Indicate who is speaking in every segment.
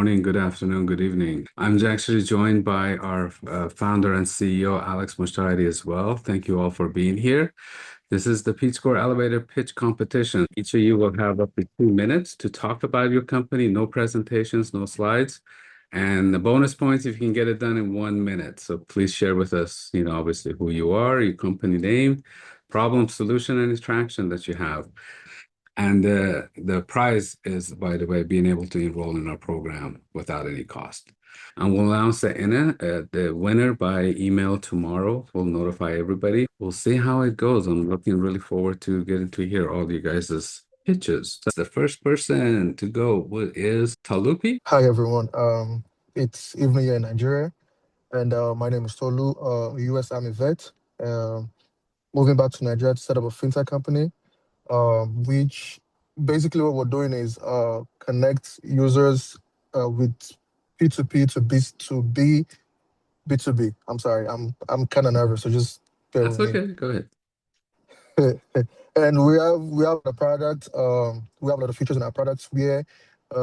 Speaker 1: morning, good afternoon, good evening. I'm actually joined by our founder and CEO, Alex Mushtari, as well. Thank you all for being here. This is the Peachscore Elevator Pitch Competition. Each of you will have up to 2 minutes to talk about your company. No presentations, no slides. And the bonus points if you can get it done in 1 minute. So please share with us, obviously who you are, your company name, problem, solution, and traction that you have. And the prize is, by the way, being able to enroll in our program without any cost. And we'll announce the winner by email tomorrow. We'll notify everybody. We'll see how it goes. I'm looking really forward to getting to hear all you guys' pitches. The first person to go is Talupi.
Speaker 2: Hi everyone. It's evening here in Nigeria, and my name is Tolu, U.S. Army vet. Um, Moving back to Nigeria to set up a fintech company, which basically what we're doing is connect users with P2P to B2B, B2B. I'm sorry, I'm kind of nervous, so just bear
Speaker 1: That's
Speaker 2: with me.
Speaker 1: okay. Go ahead.
Speaker 2: And we have a product. We have a lot of features in our products where,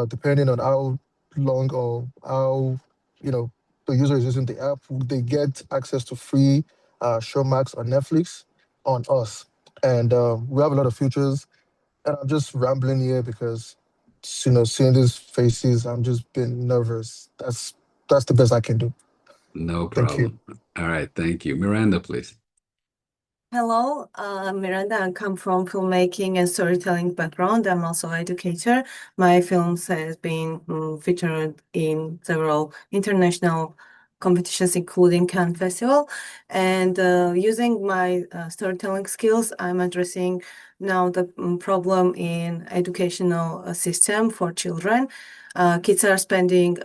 Speaker 2: depending on how long or how you know the user is using the app, they get access to free Showmax or Netflix on us. And we have a lot of features. And I'm just rambling here because seeing these faces, I'm just being nervous. That's the best I can do.
Speaker 1: No
Speaker 2: Thank you.
Speaker 1: problem. All right. Thank you. Miranda, please.
Speaker 3: Hello, Miranda. I come from filmmaking and storytelling background. I'm also an educator. My films has been featured in several international competitions, including Cannes Festival. And using my storytelling skills, I'm addressing now the problem in educational system for children. Kids are spending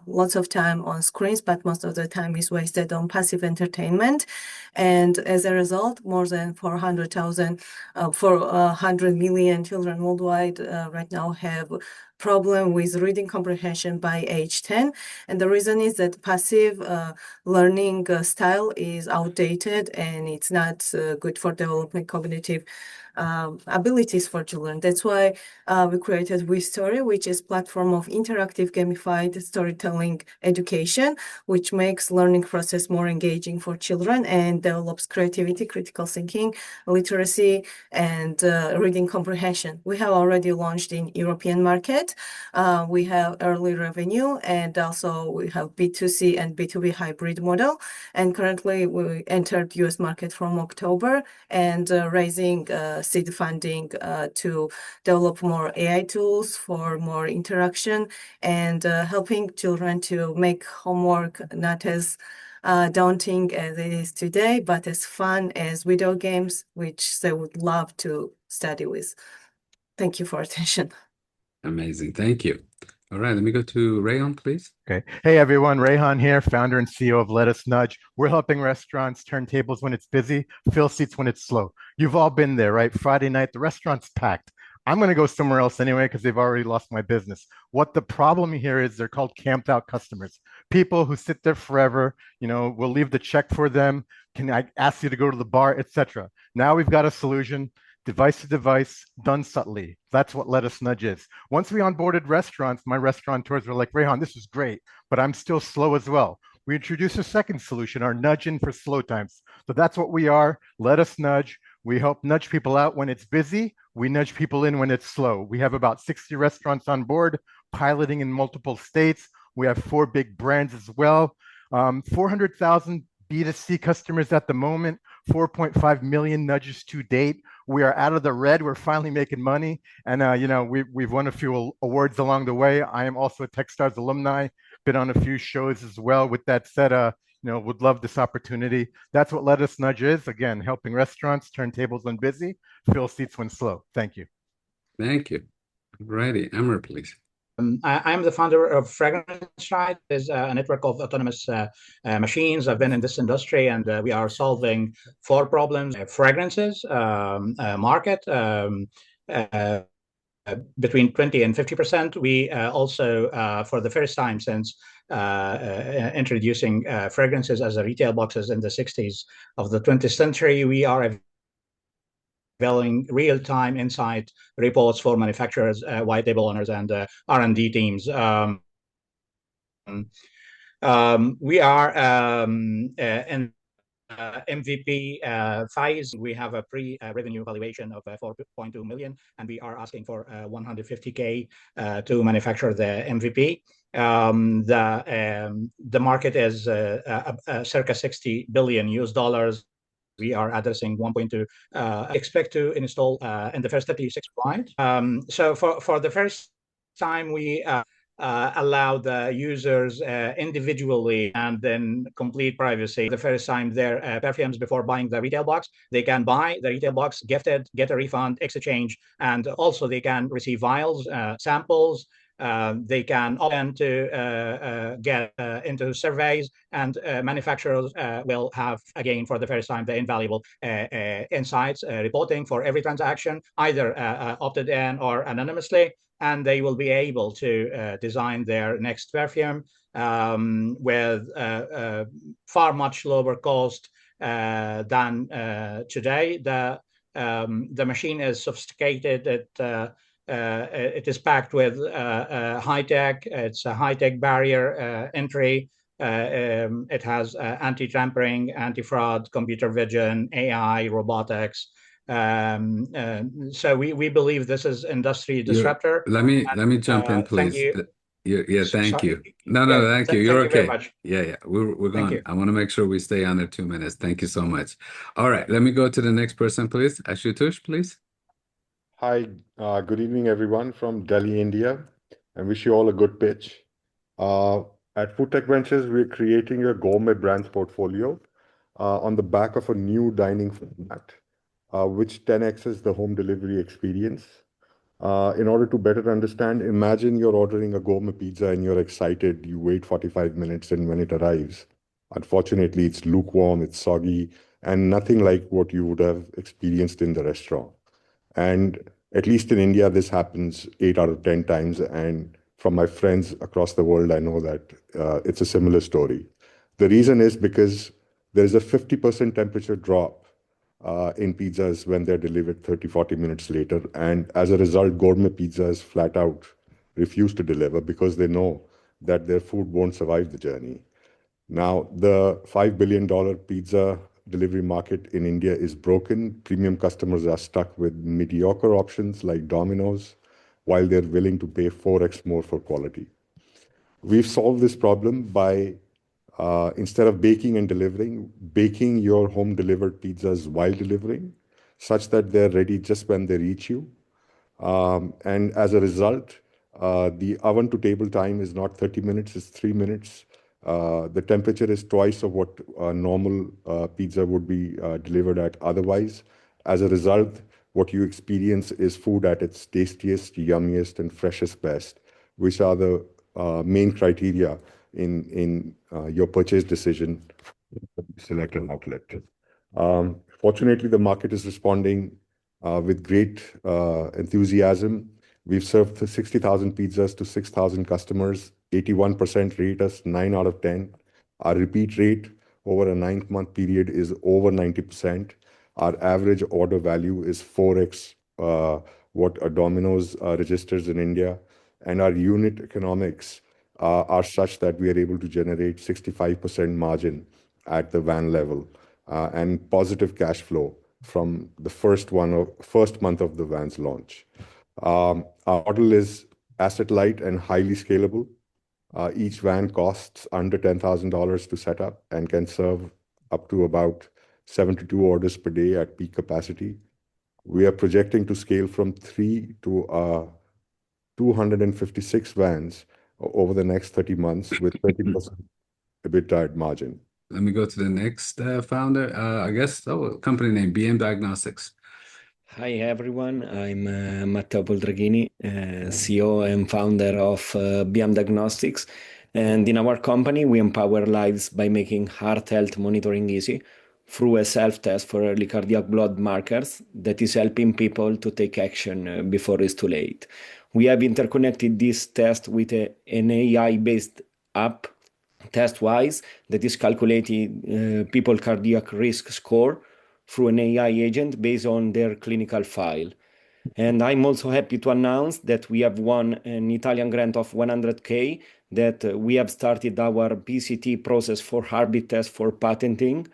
Speaker 3: lots of time on screens, but most of the time is wasted on passive entertainment. And as a result, more than 400 million children worldwide right now have problem with reading comprehension by age 10. And the reason is that passive learning style is outdated and it's not good for developing cognitive abilities for children. That's why we created WeStory, which is platform of interactive gamified storytelling education, which makes learning process more engaging for children and develops creativity, critical thinking, literacy, and reading comprehension. We have already launched in European market. We have early revenue, and also we have B2C and B2B hybrid model. And currently we entered US market from October and raising seed funding to develop more AI tools for more interaction and helping children to make homework not as daunting as it is today, but as fun as video games, which they would love to study with. Thank you for attention.
Speaker 1: Amazing. Thank you. All right. Let me go to Rayon, please.
Speaker 4: Okay. Hey, everyone. Rayhan here, founder and CEO of Let Us Nudge. We're helping restaurants turn tables when it's busy, fill seats when it's slow. You've all been there, right? Friday night, the restaurant's packed. I'm going to go somewhere else anyway because they've already lost my business. What the problem here is they're called camped out customers. People who sit there forever, we'll leave the check for them. Can I ask you to go to the bar, etc. Now we've got a solution. Device to device, done subtly. That's what Let Us Nudge is. Once we onboarded restaurants, my restaurateurs were like, Rayhan, this is great, but I'm still slow as well. We introduced a second solution, our nudge in for slow times. So that's what we are, Let Us Nudge. We help nudge people out when it's busy. We nudge people in when it's slow. We have about 60 restaurants on board, piloting in multiple states. We have 4 big brands as well. 400,000 B2C customers at the moment, 4.5 million nudges to date. We are out of the red. We're finally making money. And, we've won a few awards along the way. I am also a Techstars alumni, been on a few shows as well. With that said, would love this opportunity. That's what Let Us Nudge is. Again, helping restaurants turn tables when busy, fill seats when slow. Thank you.
Speaker 1: Thank you. Righty. Amr, please.
Speaker 5: I'm the founder of Fragrance Ride. It's a network of autonomous machines. I've been in this industry, and we are solving 4 problems: fragrances market uh, between 20 and 50%. We also, for the first time since introducing fragrances as a retail boxes in the 60s of the 20th century, we are availing real-time insight reports for manufacturers, white label owners, and R&D teams. We are in MVP phase. We have a pre-revenue valuation of 4.2 million, and we are asking for 150K to manufacture the MVP. The market is circa $60 billion US. We are addressing 1.2. Expect to install in the first 36 clients. So for the first time, we allow the users individually and then complete privacy. The first time their perfumes before buying the retail box, they can buy the retail box, gifted, get a refund, exchange, and also they can receive vials, samples. They can opt to get into surveys, and manufacturers will have, again, for the first time, the invaluable insights reporting for every transaction, either opted in or anonymously, and they will be able to design their next perfume with far much lower cost than today. The machine is sophisticated. It is packed with high tech. It's a high tech barrier entry. It has anti-tampering, anti-fraud, computer vision, AI, robotics. So we believe this is industry disruptor.
Speaker 1: Let me jump in, please.
Speaker 5: Thank you.
Speaker 1: Yeah, thank
Speaker 5: Sorry.
Speaker 1: you. No, thank you. You're
Speaker 5: Thank you very
Speaker 1: okay.
Speaker 5: much.
Speaker 1: Yeah. We're
Speaker 5: Thank
Speaker 1: going.
Speaker 5: you.
Speaker 1: I want to make sure we stay under 2 minutes. Thank you so much. All right, let me go to the next person, please. Ashutosh, please.
Speaker 6: Hi, good evening, everyone from Delhi, India, and wish you all a good pitch. At Food Tech Ventures, we're creating a gourmet brands portfolio on the back of a new dining format, which 10x's the home delivery experience. In order to better understand, imagine you're ordering a gourmet pizza and you're excited. You wait 45 minutes, and when it arrives, unfortunately, it's lukewarm, it's soggy, and nothing like what you would have experienced in the restaurant. And at least in India, this happens 8 out of 10 times. And from my friends across the world, I know that it's a similar story. The reason is because there is a 50% temperature drop in pizzas when they're delivered 30, 40 minutes later. And as a result, gourmet pizzas flat out refuse to deliver because they know that their food won't survive the journey. Now, the $5 billion pizza delivery market in India is broken. Premium customers are stuck with mediocre options like Domino's, while they're willing to pay 4x more for quality. We've solved this problem by, instead of baking and delivering, baking your home delivered pizzas while delivering, such that they're ready just when they reach you. And as a result, the oven to table time is not 30 minutes, it's 3 minutes. The temperature is twice of what a normal pizza would be delivered at otherwise. As a result, what you experience is food at its tastiest, yummiest, and freshest best, which are the main criteria in your purchase decision to select an outlet. Fortunately, the market is responding with great enthusiasm. We've served 60,000 pizzas to 6,000 customers. 81% rate us 9 out of 10. Our repeat rate over a 9-month period is over 90%. Our average order value is 4x what a Domino's registers in India. And our unit economics are such that we are able to generate 65% margin at the van level and positive cash flow from the first month of the van's launch. Our model is asset light and highly scalable. Each van costs under $10,000 to set up and can serve up to about 72 orders per day at peak capacity. We are projecting to scale from 3 to 256 vans over the next 30 months with 30% EBITDA margin.
Speaker 1: Let me go to the next founder. I guess, company name, BM Diagnostics.
Speaker 7: Hi everyone, I'm Matteo Poldraghini, CEO and founder of BM Diagnostics. And in our company, we empower lives by making heart health monitoring easy through a self-test for early cardiac blood markers that is helping people to take action before it's too late. We have interconnected this test with an AI-based app, TestWise, that is calculating people cardiac risk score through an AI agent based on their clinical file. And I'm also happy to announce that we have won an Italian grant of 100K that we have started our PCT process for heartbeat test for patenting,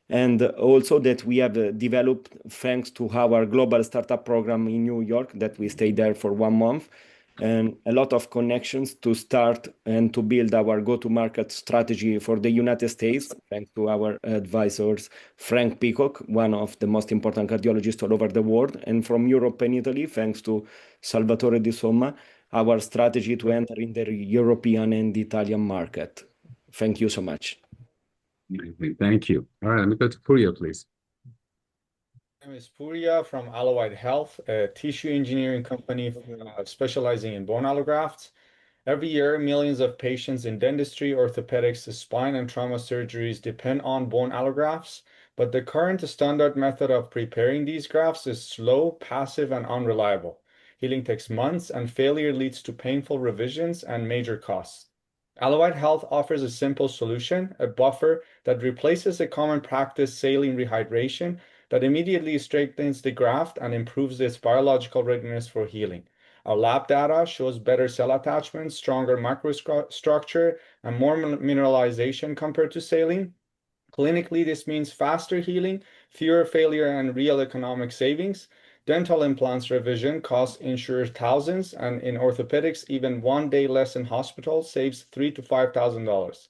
Speaker 7: and also that we have developed, thanks to our global startup program in New York, that we stayed there for 1 month, and a lot of connections to start and to build our go-to-market strategy for the United States, thanks to our advisors, Frank Peacock, one of the most important cardiologists all over the world, and from Europe and Italy, thanks to Salvatore Di Somma, our strategy to enter in the European and Italian market. Thank you so much.
Speaker 1: Thank you. All right, let me go to Puriya, please.
Speaker 8: My name is Puriya from Alloyd Health, a tissue engineering company specializing in bone allografts. Every year, millions of patients in dentistry, orthopedics, spine, and trauma surgeries depend on bone allografts, but the current standard method of preparing these grafts is slow, passive, and unreliable. Healing takes months, and failure leads to painful revisions and major costs. Alloyd Health offers a simple solution, a buffer that replaces a common practice saline rehydration that immediately strengthens the graft and improves its biological readiness for healing. Our lab data shows better cell attachment, stronger microstructure, and more mineralization compared to saline. Clinically, this means faster healing, fewer failure, and real economic savings. Dental implants revision costs insurers thousands, and in orthopedics, even 1 day less in hospital saves $3,000 to $5,000.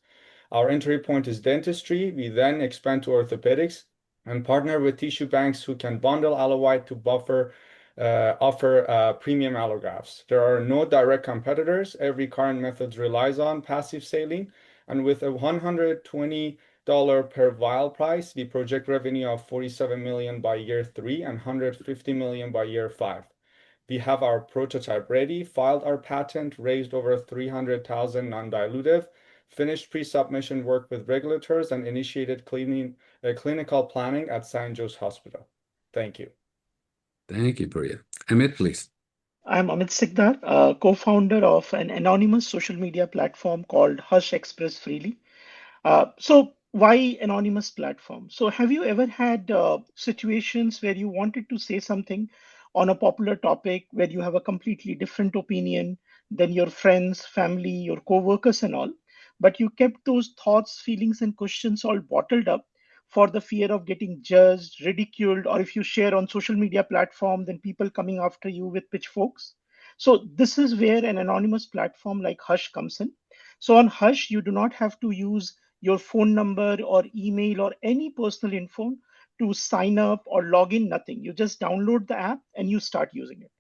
Speaker 8: Our entry point is dentistry. We then expand to orthopedics and partner with tissue banks who can bundle Alloy to offer premium allografts. There are no direct competitors. Every current method relies on passive saline, and with a $120 per vial price, we project revenue of $47 million by year 3 and $150 million by year 5. We have our prototype ready, filed our patent, raised over $300,000 non-dilutive, finished pre-submission work with regulators, and initiated clinical planning at St. Joe's Hospital. Thank you.
Speaker 1: Thank you, Puriya. Amit, please.
Speaker 9: I'm Amit Sikdar, co-founder of an anonymous social media platform called Hush Express Freely. So why anonymous platform? So have you ever had situations where you wanted to say something on a popular topic where you have a completely different opinion than your friends, family, your co-workers and all, but you kept those thoughts, feelings, and questions all bottled up for the fear of getting judged, ridiculed, or if you share on social media platform, then people coming after you with pitchforks? So this is where an anonymous platform like Hush comes in. So on Hush, you do not have to use your phone number or email or any personal info to sign up or log in, nothing. You just download the app and you start using it.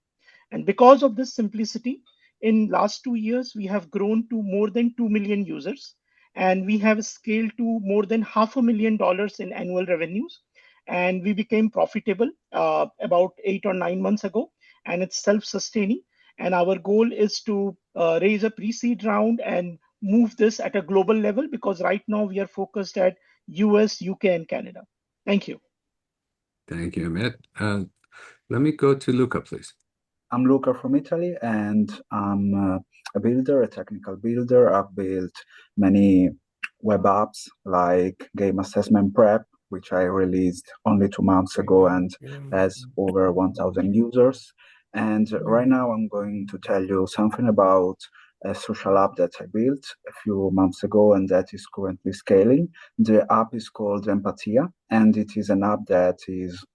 Speaker 9: And because of this simplicity, in last 2 years, we have grown to more than 2 million users, and we have scaled to more than $500,000 in annual revenues. And we became profitable about 8 or 9 months ago, and it's self-sustaining. And our goal is to raise a pre-seed round and move this at a global level, because right now we are focused at US, UK, and Canada. Thank you.
Speaker 1: Thank you, Amit. Let me go to Luca, please.
Speaker 10: I'm Luca from Italy, and I'm a builder, a technical builder. I've built many web apps like Game Assessment Prep, which I released only 2 months ago and has over 1,000 users. And right now I'm going to tell you something about a social app that I built a few months ago and that is currently scaling. The app is called Empatia, and it is an app that is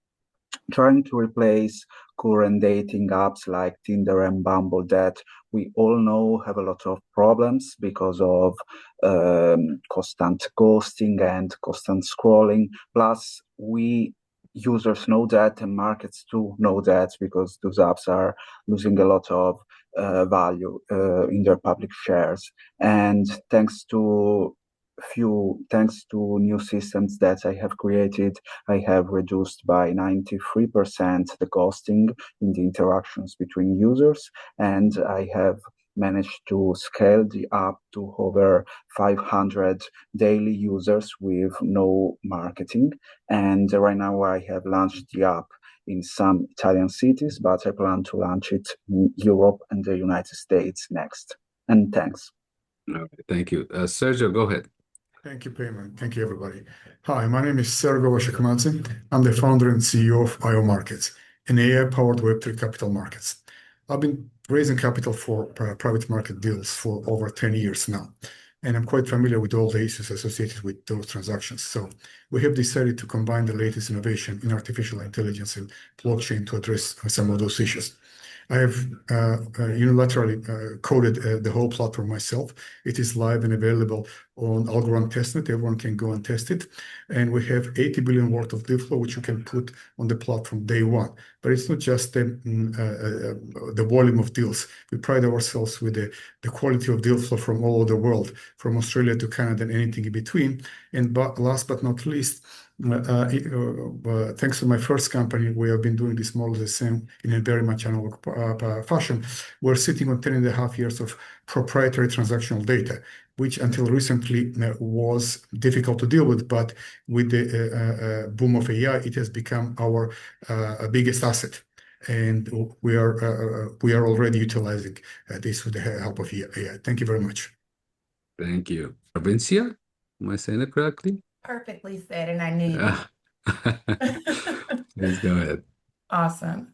Speaker 10: trying to replace current dating apps like Tinder and Bumble that we all know have a lot of problems because of constant ghosting and constant scrolling. Plus, we users know that, and markets too know that, because those apps are losing a lot of value in their public shares. And thanks to new systems that I have created, I have reduced by 93% the ghosting in the interactions between users, and I have managed to scale the app to over 500 daily users with no marketing. And right now I have launched the app in some Italian cities, but I plan to launch it in Europe and the United States next. And thanks.
Speaker 1: All right, thank you. Sergio, go ahead.
Speaker 11: Thank you, Payman. Thank you, everybody. Hi, my name is Sergo Washakamadze. I'm the founder and CEO of IO Markets, an AI-powered Web3 capital markets. I've been raising capital for private market deals for over 10 years now. And I'm quite familiar with all the issues associated with those transactions. So we have decided to combine the latest innovation in artificial intelligence and blockchain to address some of those issues. I have unilaterally coded the whole platform myself. It is live and available on Algorand testnet. Everyone can go and test it. And we have 80 billion worth of deal flow, which you can put on the platform day one. But it's not just the volume of deals. We pride ourselves with the quality of deal flow from all over the world, from Australia to Canada and anything in between. And last but not least, thanks to my first company, we have been doing this model the same in a very much analog fashion. We're sitting on 10.5 years of proprietary transactional data, which until recently was difficult to deal with, but with the boom of AI, it has become our biggest asset. And we are already utilizing this with the help of AI. Thank you very much.
Speaker 1: Thank you. Arvincia, am I saying it correctly?
Speaker 12: Perfectly said, and I knew you.
Speaker 1: Please go ahead.
Speaker 12: Awesome.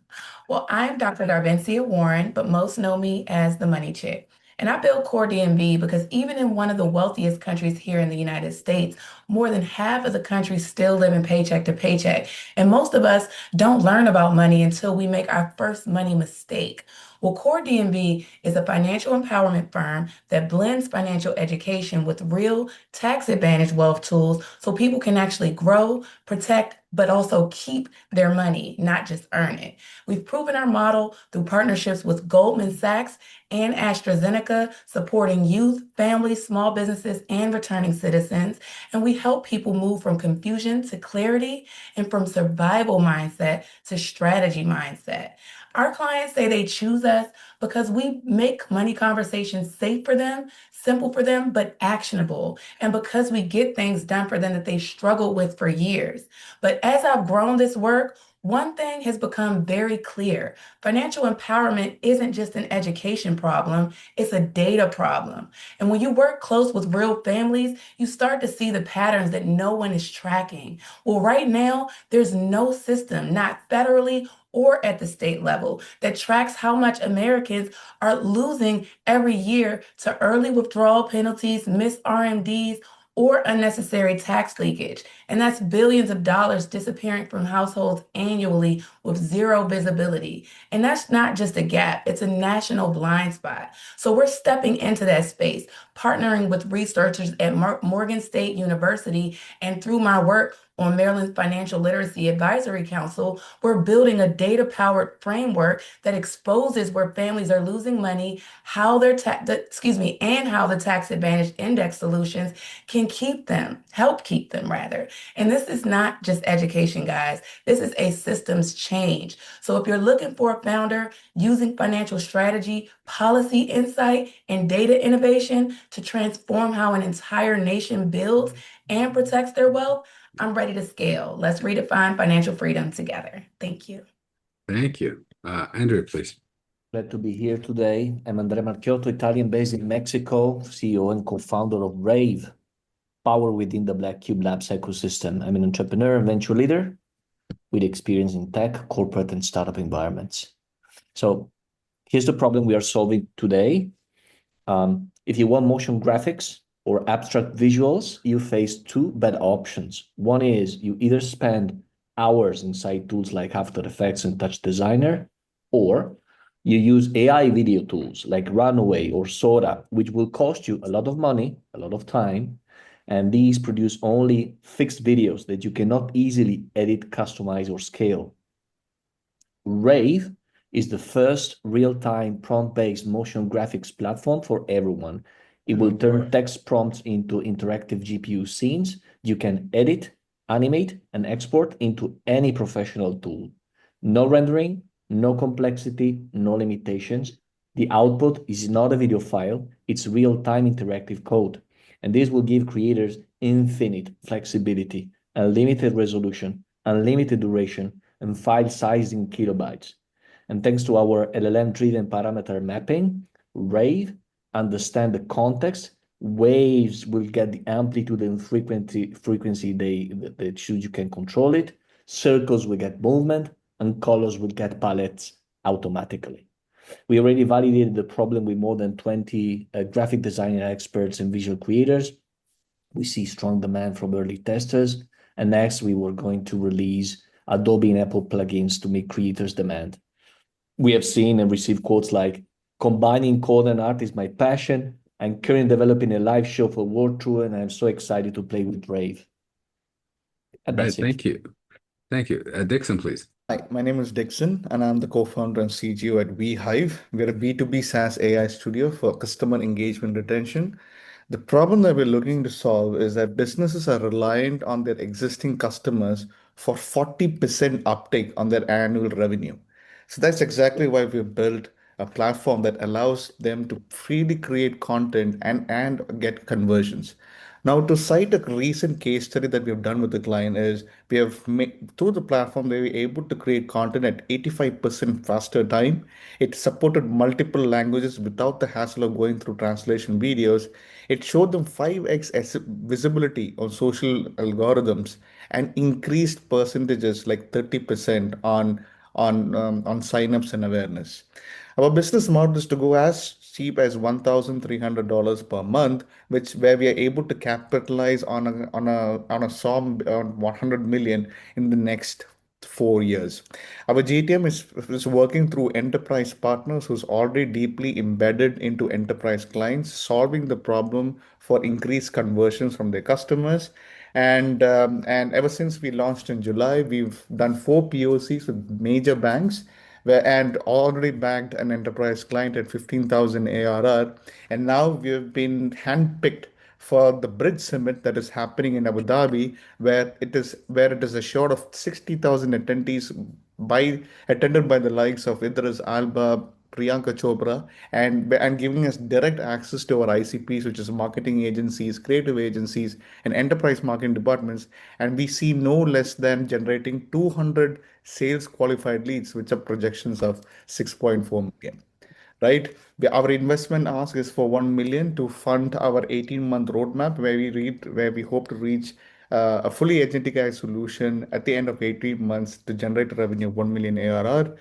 Speaker 12: Well, I'm Dr. Darvencia Warren, but most know me as the Money Chick. And I built Core DMV because even in one of the wealthiest countries here in the United States, more than half of the country still living paycheck to paycheck. And most of us don't learn about money until we make our first money mistake. Well, Core DMV is a financial empowerment firm that blends financial education with real tax advantage wealth tools so people can actually grow, protect, but also keep their money, not just earn it. We've proven our model through partnerships with Goldman Sachs and AstraZeneca, supporting youth, families, small businesses, and returning citizens. And we help people move from confusion to clarity and from survival mindset to strategy mindset. Our clients say they choose us because we make money conversations safe for them, simple for them, but actionable. And because we get things done for them that they struggled with for years. But as I've grown this work, one thing has become very clear. Financial empowerment isn't just an education problem, it's a data problem. And when you work close with real families, you start to see the patterns that no one is tracking. Well, right now, there's no system, not federally or at the state level, that tracks how much Americans are losing every year to early withdrawal penalties, missed RMDs, or unnecessary tax leakage. And that's billions of dollars disappearing from households annually with zero visibility. And that's not just a gap, it's a national blind spot. So we're stepping into that space, partnering with researchers at Morgan State University, and through my work on Maryland's Financial Literacy Advisory Council, we're building a data-powered framework that exposes where families are losing money, how their and how the tax advantage index solutions can help keep them rather. And this is not just education, guys. This is a systems change. So if you're looking for a founder using financial strategy, policy insight, and data innovation to transform how an entire nation builds and protects their wealth, I'm ready to scale. Let's redefine financial freedom together. Thank you.
Speaker 1: Thank you. Andrew, please.
Speaker 13: Glad to be here today. I'm Andrea Marchiotto, Italian based in Mexico, CEO and co-founder of Rave, power within the Black Cube Labs ecosystem. I'm an entrepreneur and venture leader with experience in tech, corporate, and startup environments. So here's the problem we are solving today. If you want motion graphics or abstract visuals, you face two bad options. One is you either spend hours inside tools like After Effects and Touch Designer, or you use AI video tools like Runway or Sora, which will cost you a lot of money, a lot of time, and these produce only fixed videos that you cannot easily edit, customize, or scale. Rave is the first real-time prompt-based motion graphics platform for everyone. It will turn text prompts into interactive GPU scenes. You can edit, animate, and export into any professional tool. No rendering, no complexity, no limitations. The output is not a video file, it's real-time interactive code. And this will give creators infinite flexibility, unlimited resolution, unlimited duration, and file size in kilobytes. And thanks to our LLM-driven parameter mapping, Rave understand the context. Waves will get the amplitude and frequency that you can control it. Circles will get movement, and colors will get palettes automatically. We already validated the problem with more than 20 graphic designer experts and visual creators. We see strong demand from early testers. And next, we were going to release Adobe and Apple plugins to meet creators' demand. We have seen and received quotes like, combining code and art is my passion. I'm currently developing a live show for World Tour, and I'm so excited to play with Brave. And
Speaker 1: Right,
Speaker 13: that's it.
Speaker 1: thank you. Thank you. Dixon, please.
Speaker 14: Hi, my name is Dixon, and I'm the co-founder and CTO at VHive. We're a B2B SaaS AI studio for customer engagement retention. The problem that we're looking to solve is that businesses are reliant on their existing customers for 40% uptake on their annual revenue. So that's exactly why we've built a platform that allows them to freely create content and get conversions. Now, to cite a recent case study that we have done with the client is we have made through the platform they were able to create content at 85% faster time. It supported multiple languages without the hassle of going through translation videos. It showed them 5x visibility on social algorithms and increased percentages like 30% on signups and awareness. Our business model is to go as cheap as $1,300 per month, which where we are able to capitalize on a SOM on 100 million in the next 4 years. Our GTM is working through enterprise partners who's already deeply embedded into enterprise clients, solving the problem for increased conversions from their customers. And ever since we launched in July, we've done 4 POCs with major banks and already bagged an enterprise client at 15,000 ARR. And now we've been handpicked for the Bridge Summit that is happening in Abu Dhabi, where it is assured of 60,000 attendees attended by the likes of Idris Alba, Priyanka Chopra, and giving us direct access to our ICPs, which is marketing agencies, creative agencies, and enterprise marketing departments. And we see no less than generating 200 sales qualified leads, which are projections of 6.4 million. Right? Our investment ask is for 1 million to fund our 18-month roadmap, where we hope to reach a fully agentic AI solution at the end of 18 months to generate a revenue of 1 million ARR.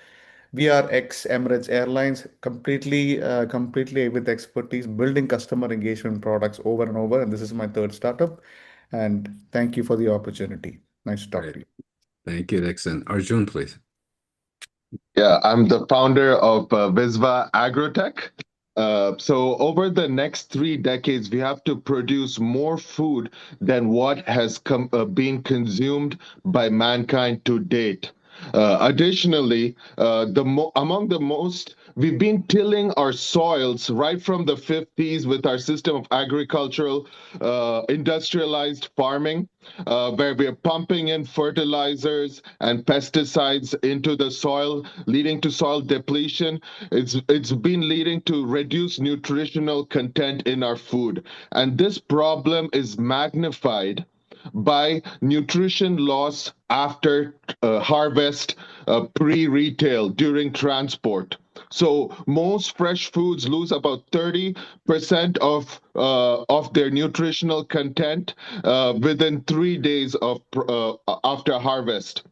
Speaker 14: We are ex-Emirates Airlines, completely with expertise building customer engagement products over and over. And this is my third startup. And thank you for the opportunity. Nice to talk to you.
Speaker 1: Thank you, Dixon. Arjun, please.
Speaker 15: Yeah, I'm the founder of Visva Agrotech. So over the next 3 decades, we have to produce more food than what has been consumed by mankind to date. Additionally, among the most, we've been tilling our soils right from the 50s with our system of agricultural, industrialized farming, where we're pumping in fertilizers and pesticides into the soil, leading to soil depletion. It's been leading to reduced nutritional content in our food. And this problem is magnified by nutrition loss after harvest, pre-retail, during transport. So most fresh foods lose about 30% of their nutritional content within 3 days after harvest.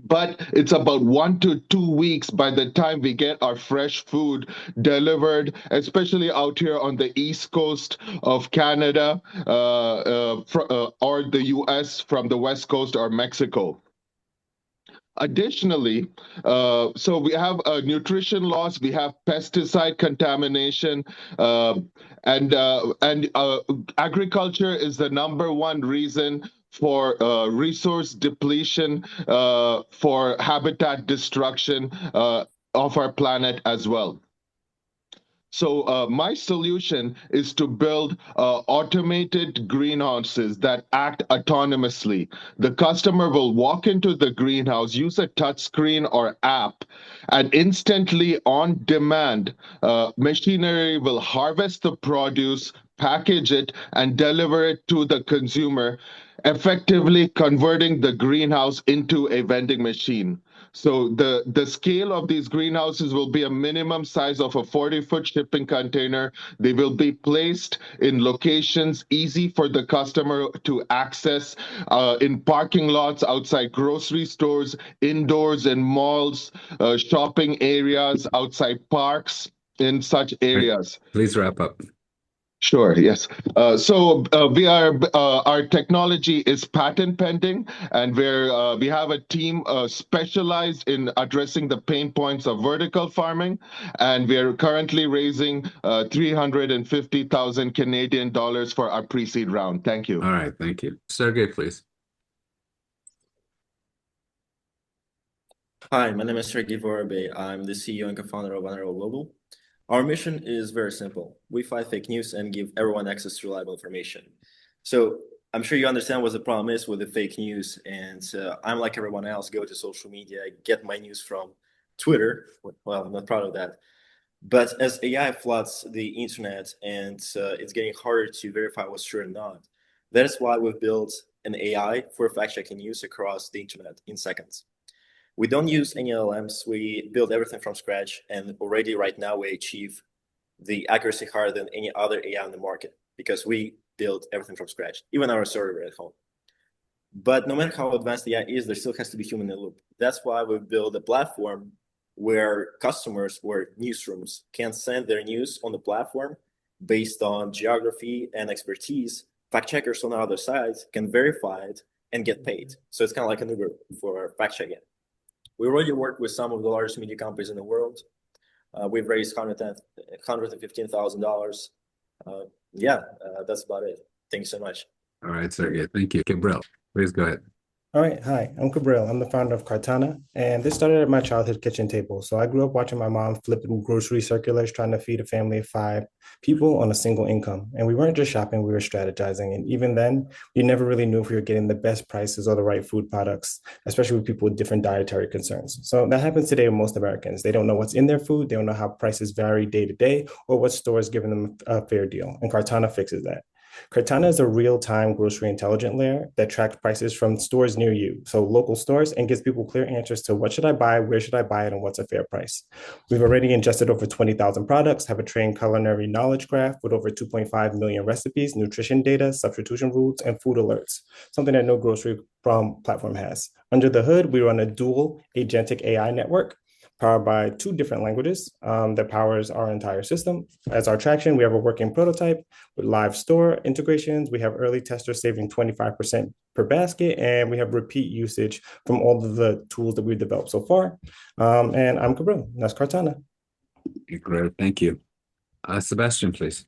Speaker 15: But it's about 1 to 2 weeks by the time we get our fresh food delivered, especially out here on the East Coast of Canada or the US from the West Coast or Mexico. Additionally, so we have nutrition loss, we have pesticide contamination, and agriculture is the #1 reason for resource depletion, for habitat destruction of our planet as well. So my solution is to build automated greenhouses that act autonomously. The customer will walk into the greenhouse, use a touchscreen or app, and instantly on demand, machinery will harvest the produce, package it, and deliver it to the consumer, effectively converting the greenhouse into a vending machine. So the scale of these greenhouses will be a minimum size of a 40-foot shipping container. They will be placed in locations easy for the customer to access, in parking lots, outside grocery stores, indoors in malls, shopping areas, outside parks, in such areas.
Speaker 1: Please wrap up.
Speaker 15: Sure, yes. Our technology is patent pending, and we have a team specialized in addressing the pain points of vertical farming, and we are currently raising 350,000 Canadian dollars for our pre-seed round. Thank you.
Speaker 1: All right, thank you. Sergey, please.
Speaker 16: Hi, my name is Sergey Vorobey. I'm the CEO and co-founder of Unravel Global. Our mission is very simple. We fight fake news and give everyone access to reliable information. So I'm sure you understand what the problem is with the fake news. And I'm like everyone else, go to social media, get my news from Twitter. Well, I'm not proud of that. But as AI floods the internet and it's getting harder to verify what's true or not, that is why we've built an AI for fact-checking news across the internet in seconds. We don't use any LLMs. We build everything from scratch, and already right now we achieve the accuracy higher than any other AI on the market because we build everything from scratch, even our server at home. But no matter how advanced AI is, there still has to be human in the loop. That's why we build a platform where customers or newsrooms can send their news on the platform based on geography and expertise. Fact checkers on the other side can verify it and get paid. So it's kind of like an Uber for fact checking. We already work with some of the largest media companies in the world. We've raised $115,000. That's about it. Thank you so much.
Speaker 1: All right, Sergey, thank you. Gabriel, please go ahead.
Speaker 17: All right, hi, I'm Gabriel. I'm the founder of Cartana, and this started at my childhood kitchen table. So I grew up watching my mom flip grocery circulars, trying to feed a family of 5 people on a single income. And we weren't just shopping, we were strategizing. And even then, we never really knew if we were getting the best prices or the right food products, especially with people with different dietary concerns. So that happens today with most Americans. They don't know what's in their food, they don't know how prices vary day to day, or what store is giving them a fair deal. And Cartana fixes that. Cartana is a real-time grocery intelligent layer that tracks prices from stores near you, so local stores, and gives people clear answers to what should I buy, where should I buy it, and what's a fair price. We've already ingested over 20,000 products, have a trained culinary knowledge graph with over 2.5 million recipes, nutrition data, substitution rules, and food alerts, something that no grocery platform has. Under the hood, we run a dual agentic AI network powered by 2 different languages that powers our entire system. As our traction, we have a working prototype with live store integrations. We have early testers saving 25% per basket, and we have repeat usage from all of the tools that we've developed so far. And I'm Gabriel, that's Cartana.
Speaker 1: Great, thank you. Sebastian, please.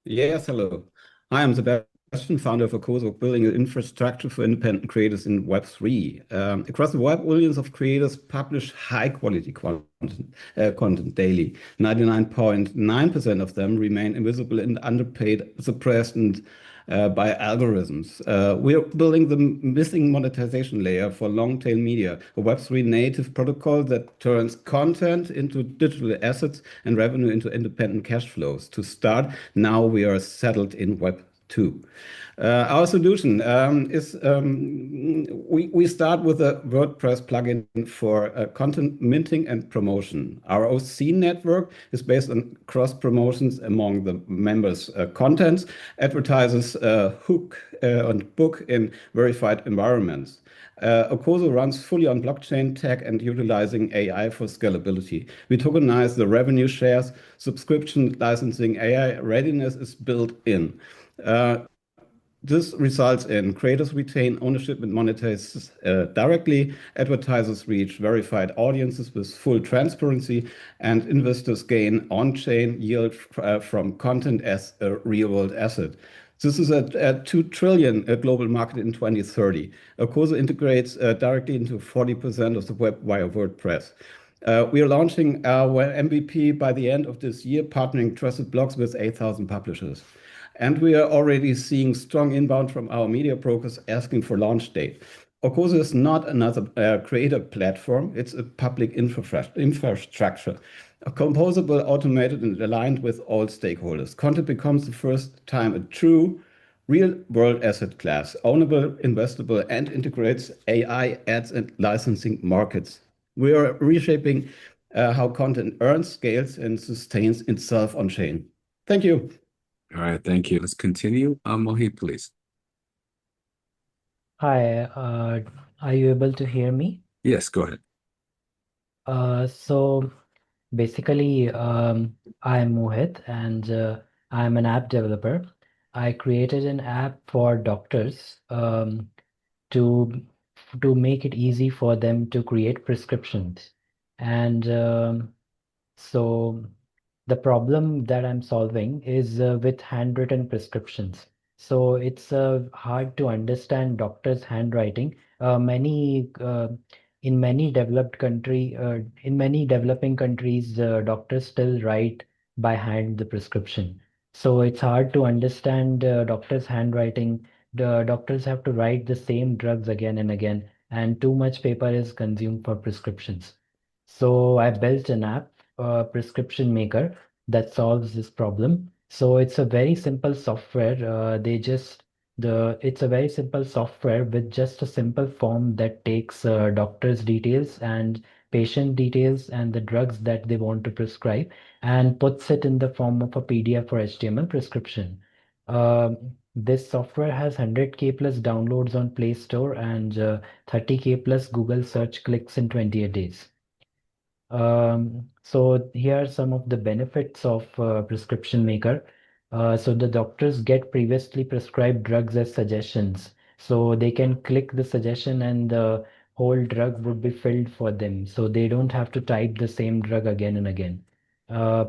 Speaker 18: Yes, hello. Hi, I'm Sebastian, founder of Okoso, building an infrastructure for independent creators in Web3. Across the web, millions of creators publish high-quality content daily. 99.9% of them remain invisible and underpaid, suppressed, and by algorithms. We are building the missing monetization layer for long-tail media, a Web3 native protocol that turns content into digital assets and revenue into independent cash flows. To start, now we are settled in Web 2. Our solution is we start with a WordPress plugin for content minting and promotion. Our OC network is based on cross promotions among the members' contents. Advertisers hook and book in verified environments. Okoso runs fully on blockchain tech and utilizing AI for scalability. We tokenize the revenue shares, subscription licensing, AI readiness is built in. This results in creators retain ownership and monetize directly, advertisers reach verified audiences with full transparency, and investors gain on-chain yield from content as a real-world asset. This is a 2 trillion global market in 2030. Okoso integrates directly into 40% of the web via WordPress. We are launching our MVP by the end of this year, partnering trusted blogs with 8,000 publishers. And we are already seeing strong inbound from our media brokers asking for launch date. Okoso is not another creator platform, it's a public infrastructure. Composable, automated, and aligned with all stakeholders. Content becomes the first time a true real-world asset class, ownable, investable, and integrates AI, ads, and licensing markets We are reshaping how content earns, scales, and sustains itself on chain. Thank you.
Speaker 1: All right, thank you. Let's continue. Mohit, please.
Speaker 19: Hi, are you able to hear me?
Speaker 1: Yes, go ahead.
Speaker 19: So basically, I'm Mohit and I'm an app developer. I created an app for doctors to make it easy for them to create prescriptions. And so the problem that I'm solving is with handwritten prescriptions. So it's hard to understand doctors' handwriting. Many in many in many developing countries, doctors still write by hand the prescription. So it's hard to understand doctors' handwriting. The doctors have to write the same drugs again and again, and too much paper is consumed for prescriptions. So I built an app, prescription maker, that solves this problem. So it's a very simple software. It's a very simple software with just a simple form that takes doctor's details and patient details and the drugs that they want to prescribe and puts it in the form of a PDF or HTML prescription. This software has 100K plus downloads on Play Store and 30K plus Google search clicks in 28 days. So here are some of the benefits of prescription maker. So the doctors get previously prescribed drugs as suggestions. So they can click the suggestion and the whole drug would be filled for them. So they don't have to type the same drug again and again.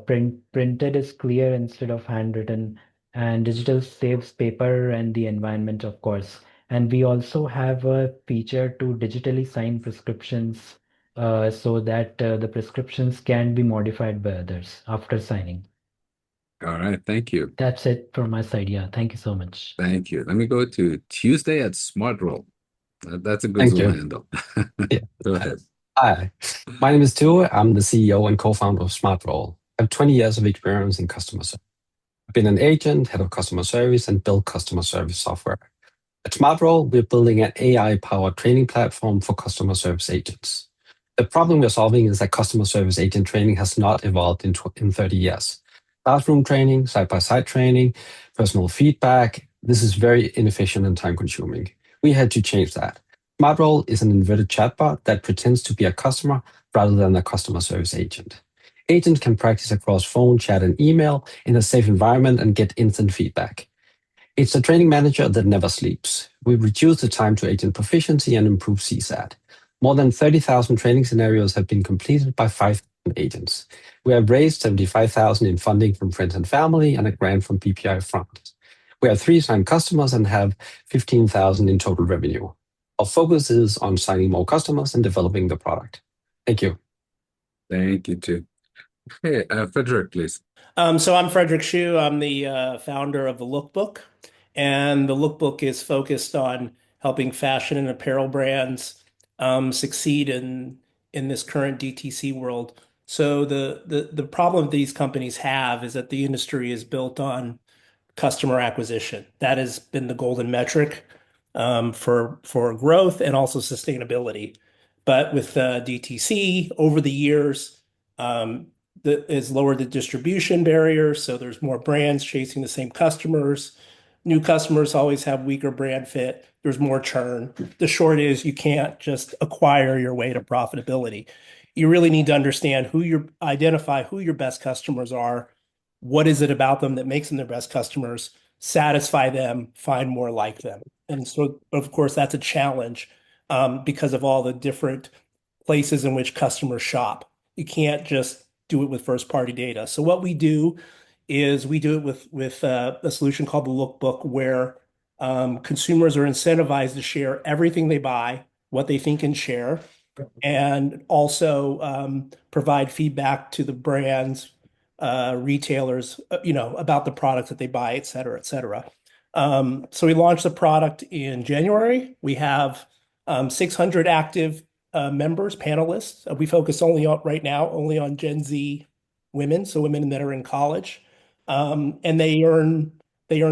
Speaker 19: Printed is clear instead of handwritten, and digital saves paper and the environment, of course. And we also have a feature to digitally sign prescriptions so that the prescriptions can be modified by others after signing.
Speaker 1: All right, thank you.
Speaker 19: That's it from my side. Yeah, thank you so much.
Speaker 1: Thank you. Let me go to Tuesday at SmartRoll. That's a good
Speaker 20: Thank
Speaker 1: Zoom
Speaker 20: you.
Speaker 1: handle.
Speaker 20: Yeah.
Speaker 1: Go ahead.
Speaker 20: Hi, my name is Tu. I'm the CEO and co-founder of SmartRoll. I have 20 years of experience in customer service. I've been an agent, head of customer service, and built customer service software. At SmartRoll, we're building an AI-powered training platform for customer service agents. The problem we're solving is that customer service agent training has not evolved in 30 years. Classroom training, side-by-side training, personal feedback, this is very inefficient and time-consuming. We had to change that. SmartRoll is an inverted chatbot that pretends to be a customer rather than a customer service agent. Agents can practice across phone, chat, and email in a safe environment and get instant feedback. It's a training manager that never sleeps. We reduce the time to agent proficiency and improve CSAT. More than 30,000 training scenarios have been completed by 5,000 agents. We have raised 75,000 in funding from friends and family and a grant from BPI Fund. We have 3 signed customers and have 15,000 in total revenue. Our focus is on signing more customers and developing the product. Thank you.
Speaker 1: Thank you, too. Okay, Frederick, please.
Speaker 21: So I'm Frederick Shu. I'm the founder of the Lookbook, and the Lookbook is focused on helping fashion and apparel brands succeed in this current DTC world. So the problem these companies have is that the industry is built on customer acquisition. That has been the golden metric for growth and also sustainability. But with DTC over the years, that has lowered the distribution barriers, so there's more brands chasing the same customers. New customers always have weaker brand fit. There's more churn. The short is you can't just acquire your way to profitability. You really need to understand identify who your best customers are, what is it about them that makes them their best customers, satisfy them, find more like them. And so, of course, that's a challenge because of all the different places in which customers shop. You can't just do it with first-party data. So what we do is we do it with a solution called the Lookbook, where consumers are incentivized to share everything they buy, what they think can share, and also provide feedback to the brands, retailers, about the products that they buy, et cetera, et cetera. So we launched the product in January. We have 600 active members, panelists. We focus right now only on Gen Z women, so women that are in college, and they earn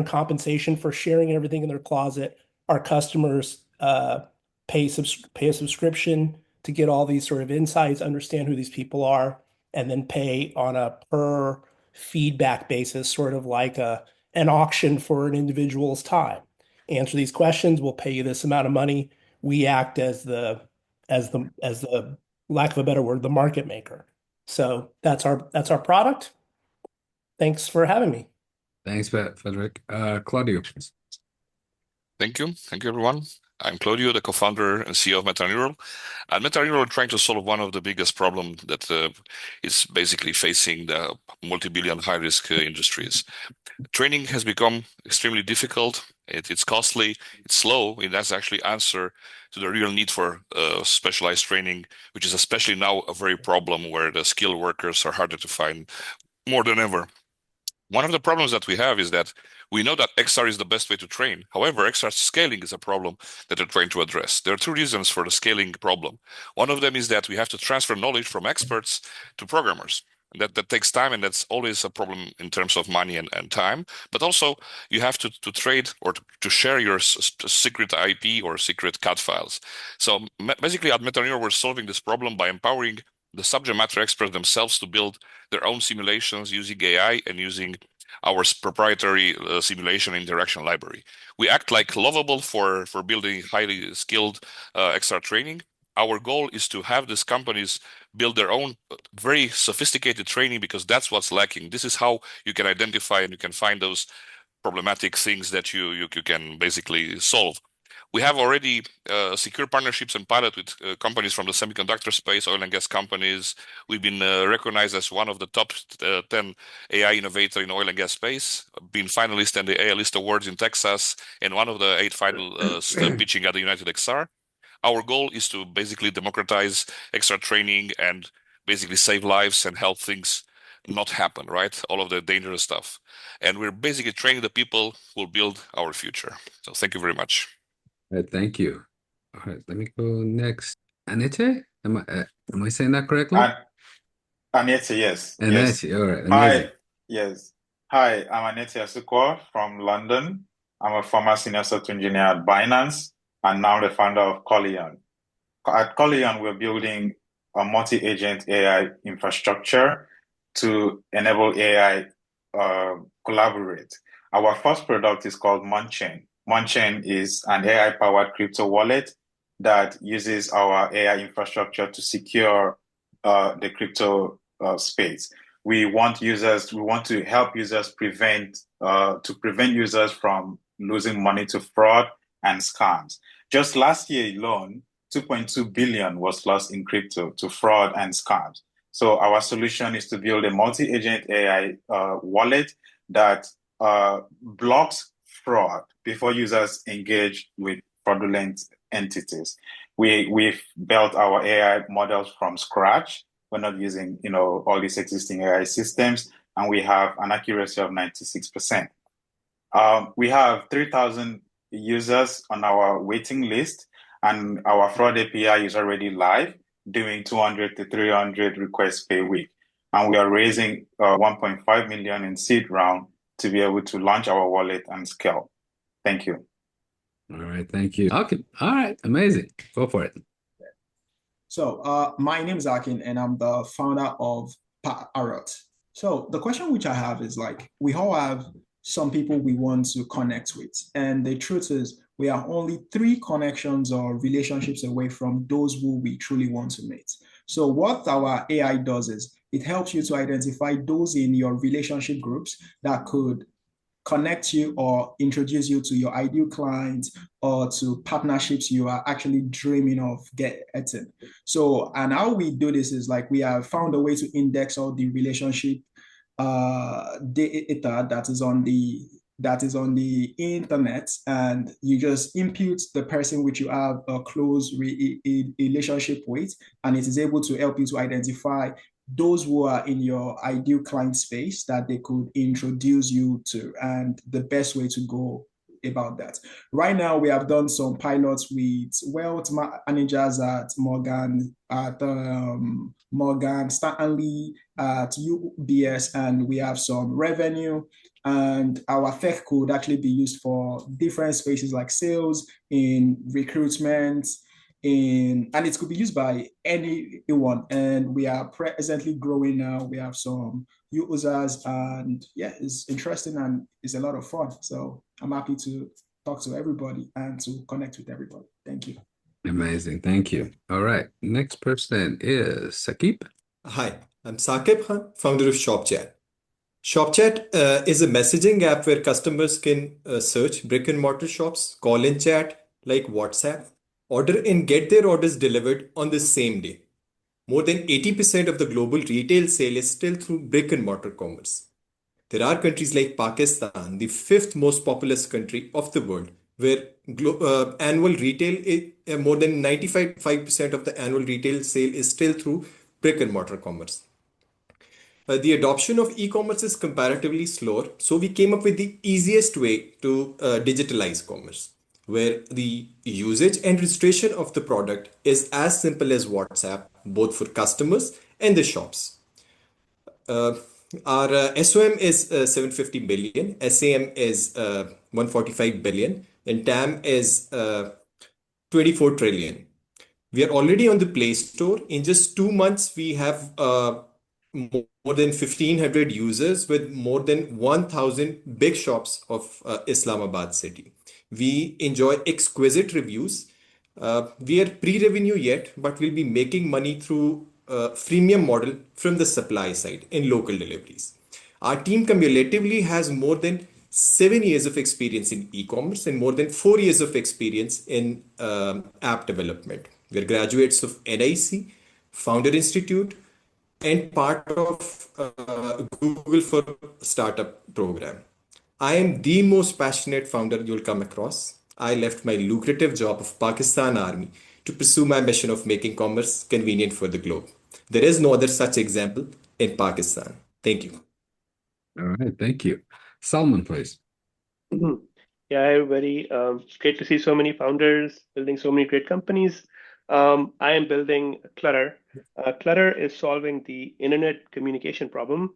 Speaker 21: compensation for sharing everything in their closet. Our customers pay a subscription to get all these sort of insights, understand who these people are, and then pay on a per feedback basis, sort of like an auction for an individual's time. Answer these questions, we'll pay you this amount of money. We act as the lack of a better word, the market maker. So that's our product. Thanks for having me.
Speaker 1: Thanks, Frederick. Claudio, please.
Speaker 2: Thank you. Thank you, everyone. I'm Claudio, the co-founder and CEO of MetaNeural. At MetaNeural, we're trying to solve one of the biggest problems that is basically facing the multi-billion high-risk industries. Training has become extremely difficult. It's costly. It's slow. It doesn't actually answer to the real need for specialized training, which is especially now a very problem where the skilled workers are harder to find more than ever. One of the problems that we have is that we know that XR is the best way to train. However, XR scaling is a problem that we're trying to address. There are two reasons for the scaling problem. One of them is that we have to transfer knowledge from experts to programmers. That takes time, and that's always a problem in terms of money and time. But also, you have to trade or to share your secret IP or secret CAD files. So basically, at MetaNeural, we're solving this problem by empowering the subject matter experts themselves to build their own simulations using AI and using our proprietary simulation interaction library. We act like Lovable for building highly skilled XR training. Our goal is to have these companies build their own very sophisticated training, because that's what's lacking. This is how you can identify and you can find those problematic things that you can basically solve. We have already secure partnerships and pilot with companies from the semiconductor space, oil and gas companies. We've been recognized as one of the top 10 AI innovator in oil and gas space, been finalist in the AI List Awards in Texas, and one of the 8 finalists pitching at the United XR. Our goal is to basically democratize XR training and basically save lives and help things not happen, right? All of the dangerous stuff. And we're basically training the people who will build our future. So thank you very much.
Speaker 1: All right, thank you. All right, let me go next. Anete? Am I saying that correctly?
Speaker 22: Anete, yes.
Speaker 1: Anete,
Speaker 22: Yes.
Speaker 1: all right,
Speaker 22: Hi,
Speaker 1: amazing.
Speaker 22: yes. Hi, I'm Anete Asukwa from London. I'm a former senior software engineer at Binance and now the founder of Collion. At Collion, we're building a multi-agent AI infrastructure to enable AI collaborate. Our first product is called Munchain. Munchain is an AI-powered crypto wallet that uses our AI infrastructure to secure the crypto space. We want to help users prevent users from losing money to fraud and scams. Just last year alone, 2.2 billion was lost in crypto to fraud and scams. So our solution is to build a multi-agent AI wallet that blocks fraud before users engage with fraudulent entities. We've built our AI models from scratch. We're not using, all these existing AI systems, and we have an accuracy of 96%. We have 3,000 users on our waiting list, and our fraud API is already live, doing 200 to 300 requests per week. And we are raising 1.5 million in seed round to be able to launch our wallet and scale. Thank you.
Speaker 1: All right, thank you. Okay, all right, amazing. Go for it.
Speaker 23: So my name is Akin, and I'm the founder of Parrot. So the question which I have is, like, we all have some people we want to connect with. And the truth is, we are only 3 connections or relationships away from those who we truly want to meet. So what our AI does is it helps you to identify those in your relationship groups that could connect you or introduce you to your ideal clients or to partnerships you are actually dreaming of getting. So, and how we do this is, like, we have found a way to index all the relationship data that is on the internet, and you just input the person which you have a close relationship with, and it is able to help you to identify those who are in your ideal client space that they could introduce you to, and the best way to go about that. Right now, we have done some pilots with wealth managers at Morgan Stanley, at UBS, and we have some revenue. And our tech could actually be used for different spaces like sales, in recruitment, and it could be used by anyone. And we are presently growing now. We have some users, and yeah, it's interesting and it's a lot of fun. So I'm happy to talk to everybody and to connect with everybody. Thank you.
Speaker 1: Amazing. Thank you. All right. Next person is Sakib.
Speaker 3: Hi, I'm Saqib Khan, founder of ShopChat. ShopChat is a messaging app where customers can search brick and mortar shops, call and chat like WhatsApp, order and get their orders delivered on the same day. More than 80% of the global retail sale is still through brick and mortar commerce. There are countries like Pakistan, the fifth most populous country of the world, where annual retail, more than 95% of the annual retail sale is still through brick and mortar commerce. The adoption of e-commerce is comparatively slower, so we came up with the easiest way to digitalize commerce, where the usage and registration of the product is as simple as WhatsApp, both for customers and the shops. Our SOM is 750 billion, SAM is 145 billion, and TAM is 24 trillion. We are already on the Play Store. In just 2 months, we have more than 1,500 users with more than 1,000 big shops of Islamabad city. We enjoy exquisite reviews. We are pre-revenue yet, but we'll be making money through freemium model from the supply side in local deliveries. Our team cumulatively has more than 7 years of experience in e-commerce and more than 4 years of experience in app development. We are graduates of NIC, Founder Institute, and part of Google for Startup program. I am the most passionate founder you'll come across. I left my lucrative job of Pakistan Army to pursue my mission of making commerce convenient for the globe. There is no other such example in Pakistan. Thank you.
Speaker 1: All right. Thank you. Salman, please.
Speaker 4: Yeah, hi, everybody. It's great to see so many founders building so many great companies. I am building Clutter. Clutter is solving the internet communication problem.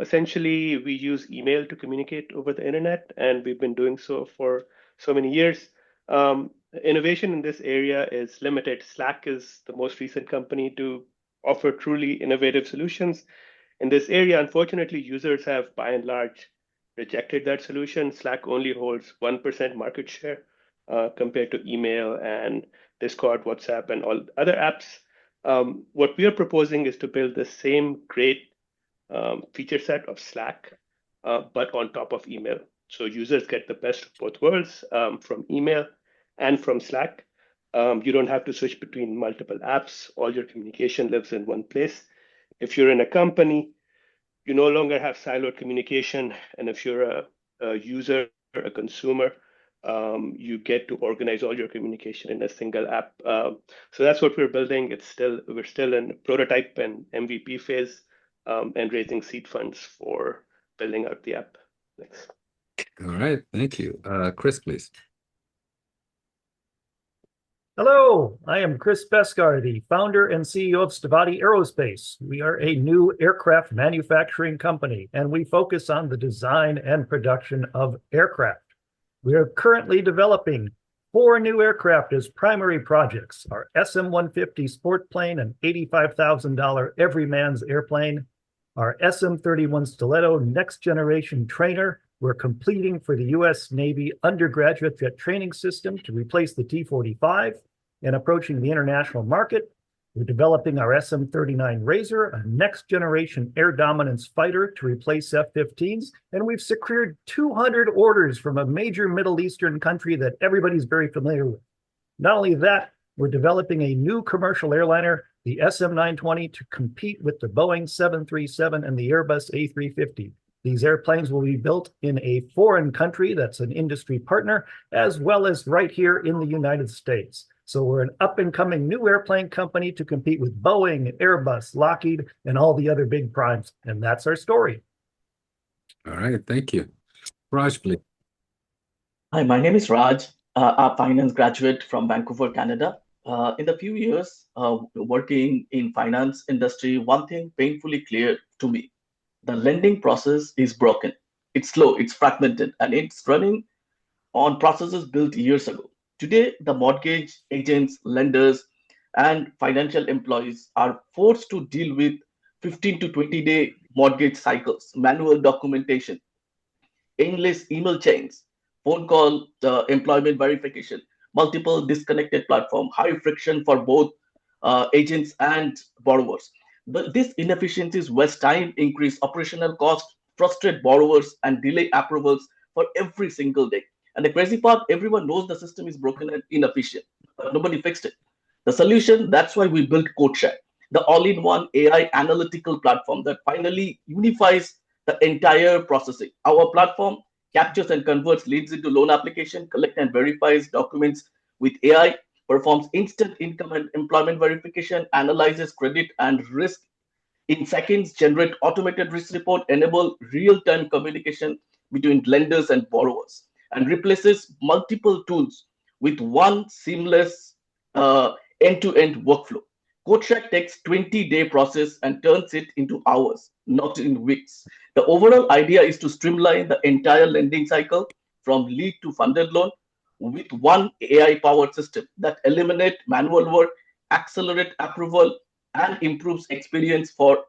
Speaker 4: Essentially, we use email to communicate over the internet, and we've been doing so for so many years. Innovation in this area is limited. Slack is the most recent company to offer truly innovative solutions. In this area, unfortunately, users have by and large rejected that solution. Slack only holds 1% market share compared to email and Discord, WhatsApp, and all other apps. What we are proposing is to build the same great feature set of Slack, but on top of email. So users get the best of both worlds from email and from Slack. You don't have to switch between multiple apps. All your communication lives in one place. If you're in a company, you no longer have siloed communication. And if you're a user, a consumer, you get to organize all your communication in a single app. So that's what we're building. We're still in prototype and MVP phase, and raising seed funds for building out the app. Thanks.
Speaker 1: All right. Thank you. Chris, please.
Speaker 5: Hello, I am Chris Beskar, the founder and CEO of Stavati Aerospace. We are a new aircraft manufacturing company, and we focus on the design and production of aircraft. We are currently developing 4 new aircraft as primary projects: our SM-150 sport plane, an $85,000 everyman's airplane, our SM-31 Stiletto next generation trainer. We're completing for the U.S. Navy undergraduate jet training system to replace the T-45 and approaching the international market. We're developing our SM-39 Razor, a next generation air dominance fighter to replace F-15s. And we've secured 200 orders from a major Middle Eastern country that everybody's very familiar with. Not only that, we're developing a new commercial airliner, the SM-920, to compete with the Boeing 737 and the Airbus A350. These airplanes will be built in a foreign country that's an industry partner, as well as right here in the United States. So we're an up-and-coming new airplane company to compete with Boeing, Airbus, Lockheed, and all the other big primes. And that's our story.
Speaker 1: All right. Thank you. Raj, please.
Speaker 24: Hi, my name is Raj, a finance graduate from Vancouver, Canada. In the few years working in finance industry, one thing painfully clear to me: the lending process is broken. It's slow, it's fragmented, and it's running on processes built years ago. Today, the mortgage agents, lenders, and financial employees are forced to deal with 15 to 20-day mortgage cycles, manual documentation, endless email chains, phone call employment verification, multiple disconnected platform, high friction for both agents and borrowers. But these inefficiencies waste time, increase operational cost, frustrate borrowers, and delay approvals for every single day. And the crazy part, everyone knows the system is broken and inefficient, but nobody fixed it. The solution, that's why we built CodeShack, the all-in-one AI analytical platform that finally unifies the entire processing. Our platform captures and converts leads into loan application, collect and verifies documents with AI, performs instant income and employment verification, analyzes credit and risk in seconds, generate automated risk report, enable real-time communication between lenders and borrowers, and replaces multiple tools with one seamless end-to-end workflow. CodeShack takes 20-day process and turns it into hours, not in weeks. The overall idea is to streamline the entire lending cycle from lead to funded loan with one AI-powered system that eliminates manual work, accelerate approval, and improves experience for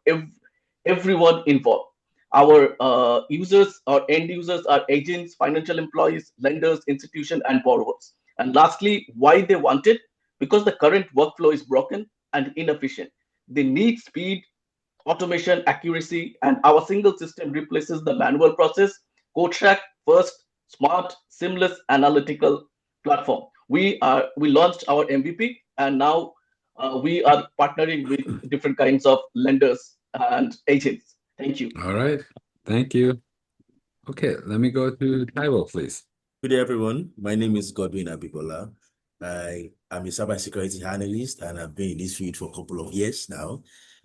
Speaker 24: everyone involved. Our users, our end users are agents, financial employees, lenders, institutions, and borrowers. And lastly, why they want it? Because the current workflow is broken and inefficient. They need speed, automation, accuracy, and our single system replaces the manual process. CodeShack first, smart, seamless, analytical platform. We launched our MVP, and now we are partnering with different kinds of lenders and agents. Thank you.
Speaker 1: All right. Thank you. Okay, let me go to Taiwo, please.
Speaker 6: Good day, everyone. My name is Godwin Abibola. I am a cybersecurity analyst, and I've been in this field for a couple of years now.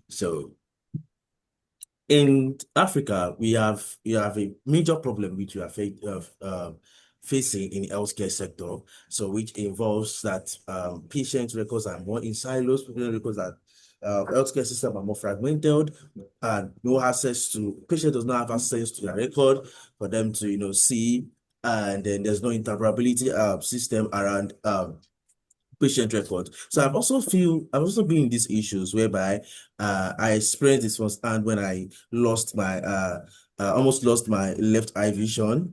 Speaker 6: So in Africa, we have a major problem which we are facing in the healthcare sector. So which involves that patient records are more in silos, patient records that healthcare system are more fragmented, and no access to patient does not have access to their record for them to see, and then there's no interoperability system around patient record. So I've also been in these issues whereby I experienced this firsthand when I almost lost my left eye vision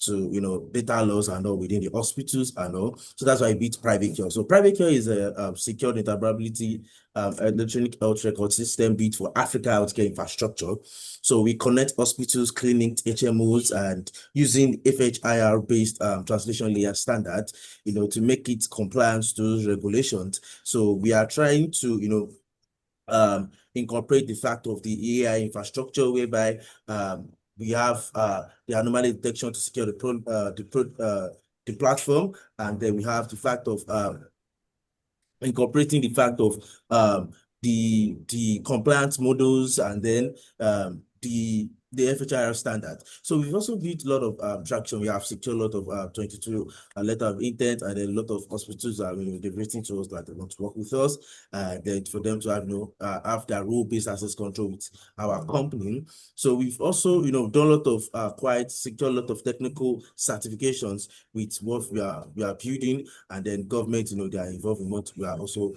Speaker 6: to data loss and all within the hospitals and all. So that's why I beat private care. So private care is a secure interoperability electronic health record system built for Africa healthcare infrastructure. So we connect hospitals, clinics, HMOs, and using FHIR based translation layer standard, to make it compliant to those regulations. So we are trying to, incorporate the fact of the AI infrastructure whereby we have the anomaly detection to secure the platform, and then we have the fact of incorporating the fact of the compliance models, and then the FHIR standard. So we've also built a lot of traction. We have secured a lot of 22 letter of intent, and then a lot of hospitals are they've written to us that they want to work with us, then for them to have their role-based access control with our company. So we've also done a lot of quite secure a lot of technical certifications with what we are building, and then government they are involved in what we are also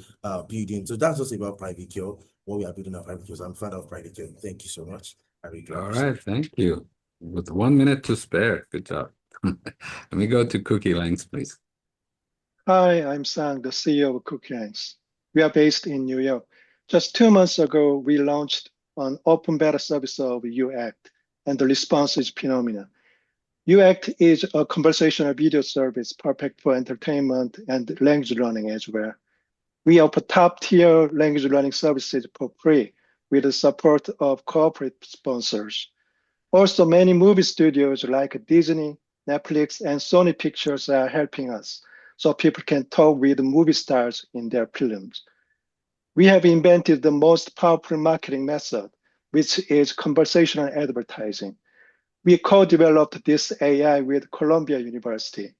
Speaker 6: building. So that's just about private care, what we are building at private care. So I'm fan of private care. Thank you so much.
Speaker 1: All right, thank you. With 1 minute to spare, good job. Let me go to Cookie Langs, please.
Speaker 7: Hi, I'm Sang, the CEO of Cookie Langs. We are based in New York. Just 2 months ago, we launched an open beta service of UACT, and the response is phenomenal. UACT is a conversational video service perfect for entertainment and language learning as well. We offer top-tier language learning services for free with the support of corporate sponsors. Also, many movie studios like Disney, Netflix, and Sony Pictures are helping us so people can talk with movie stars in their films. We have invented the most powerful marketing method, which is conversational advertising. We co-developed this AI with Columbia University.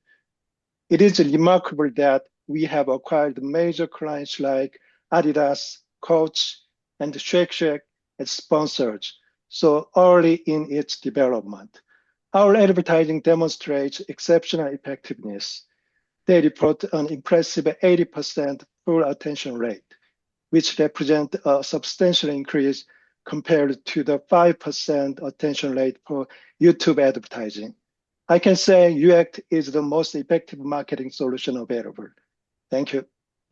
Speaker 7: It is remarkable that we have acquired major clients like Adidas, Coach, and Shake Shack as sponsors, so early in its development. Our advertising demonstrates exceptional effectiveness. They report an impressive 80% full attention rate, which represents a substantial increase compared to the 5% attention rate for YouTube advertising. I can say UACT is the most effective marketing solution available. Thank you.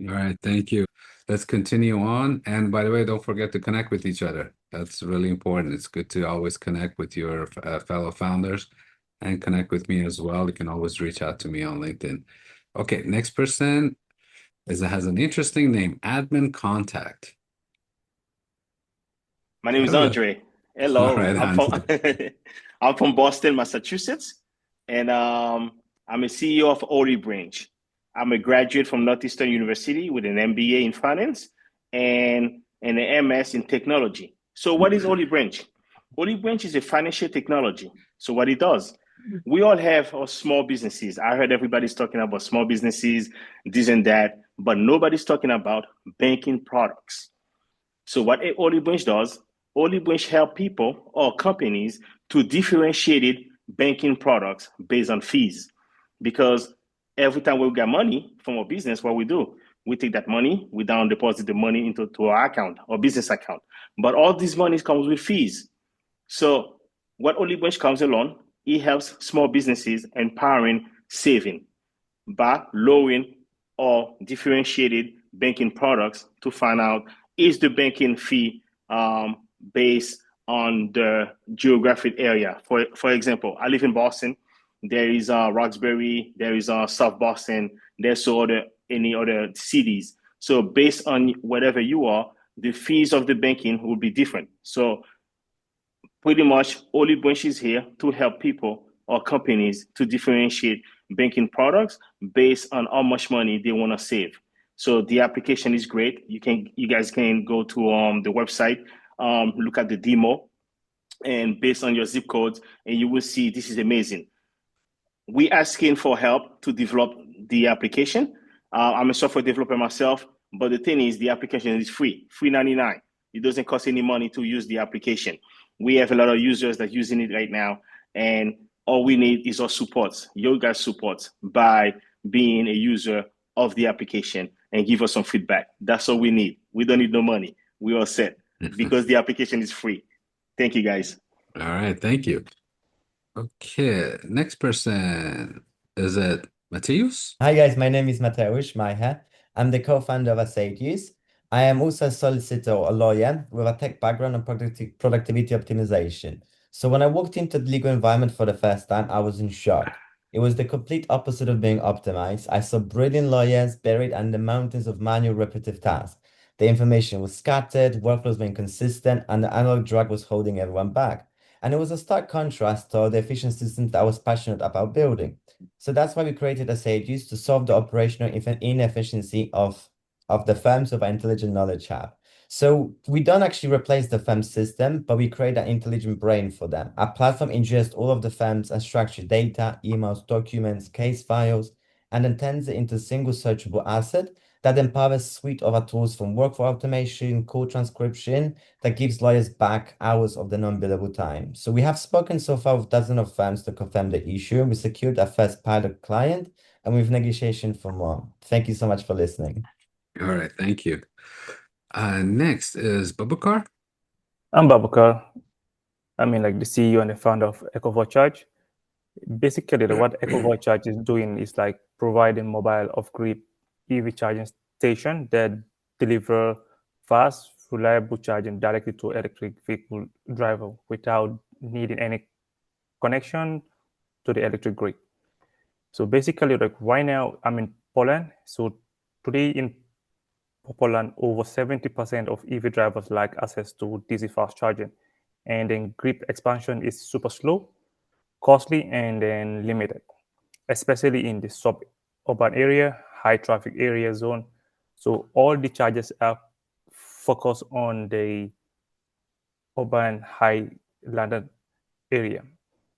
Speaker 1: All right, thank you. Let's continue on. And by the way, don't forget to connect with each other. That's really important. It's good to always connect with your fellow founders and connect with me as well. You can always reach out to me on LinkedIn. Okay, next person has an interesting name, Admin Contact.
Speaker 8: My name is
Speaker 1: Hello.
Speaker 8: Andre. Hello.
Speaker 1: All right,
Speaker 8: I'm from Boston, Massachusetts, and I'm a CEO of Ori Branch. I'm a graduate from Northeastern University with an MBA in finance and an MS in technology. So what is Ori Branch? Ori Branch is a financial technology. So what it does, we all have our small businesses. I heard everybody's talking about small businesses, this and that, but nobody's talking about banking products. So what Ori Branch does, Ori Branch help people or companies to differentiate banking products based on fees. Because every time we get money from a business, what we do, we take that money, we down deposit the money into our account or business account. But all these monies comes with fees. So what Ori Branch comes along, it helps small businesses empowering saving by lowering or differentiated banking products to find out is the banking fee based on the geographic area. For example, I live in Boston. There is Roxbury, there is South Boston, there's any other cities. So based on wherever you are, the fees of the banking will be different. So pretty much Ori Branch is here to help people or companies to differentiate banking products based on how much money they want to save. So the application is great. You guys can go to the website, look at the demo, and based on your zip codes, and you will see this is amazing. We asking for help to develop the application. I'm a software developer myself, but the thing is, the application is free, $3.99. It doesn't cost any money to use the application. We have a lot of users that are using it right now, and all we need is our support, your guys' support by being a user of the application and give us some feedback. That's all we need. We don't need no money. We are set because the application is free. Thank you, guys.
Speaker 1: All right, thank you. Okay, next person, is it Mateus?
Speaker 9: Hi guys, my name is Mateusz Maiha. I'm the co-founder of Asadius. I am also a solicitor, a lawyer with a tech background and productivity optimization. So when I walked into the legal environment for the first time, I was in shock. It was the complete opposite of being optimized. I saw brilliant lawyers buried under mountains of manual repetitive tasks. The information was scattered, workflows were inconsistent, and the analog drug was holding everyone back. And it was a stark contrast to the efficient systems that I was passionate about building. So that's why we created Asadius to solve the operational inefficiency of the firms with our intelligent knowledge hub. So we don't actually replace the firm system, but we create an intelligent brain for them. Our platform ingests all of the firm's unstructured data, emails, documents, case files, and then turns it into a single searchable asset that empowers a suite of our tools from workflow automation, code transcription, that gives lawyers back hours of the non-billable time. So we have spoken so far with dozens of firms to confirm the issue. We secured our first pilot client, and we've negotiation for more. Thank you so much for listening.
Speaker 1: All right, thank you. Next is Babakar.
Speaker 10: I'm Babakar. I'm like the CEO and the founder of EcoVoiCharge. Basically, what EcoVoiCharge is doing is like providing mobile off-grid EV charging station that deliver fast, reliable charging directly to electric vehicle driver without needing any connection to the electric grid. So basically, like right now, I'm in Poland. So today in Poland, over 70% of EV drivers lack access to DC fast charging, and then grid expansion is super slow, costly, and then limited, especially in the suburban area, high traffic area zone. So all the charges are focused on the urban high London area.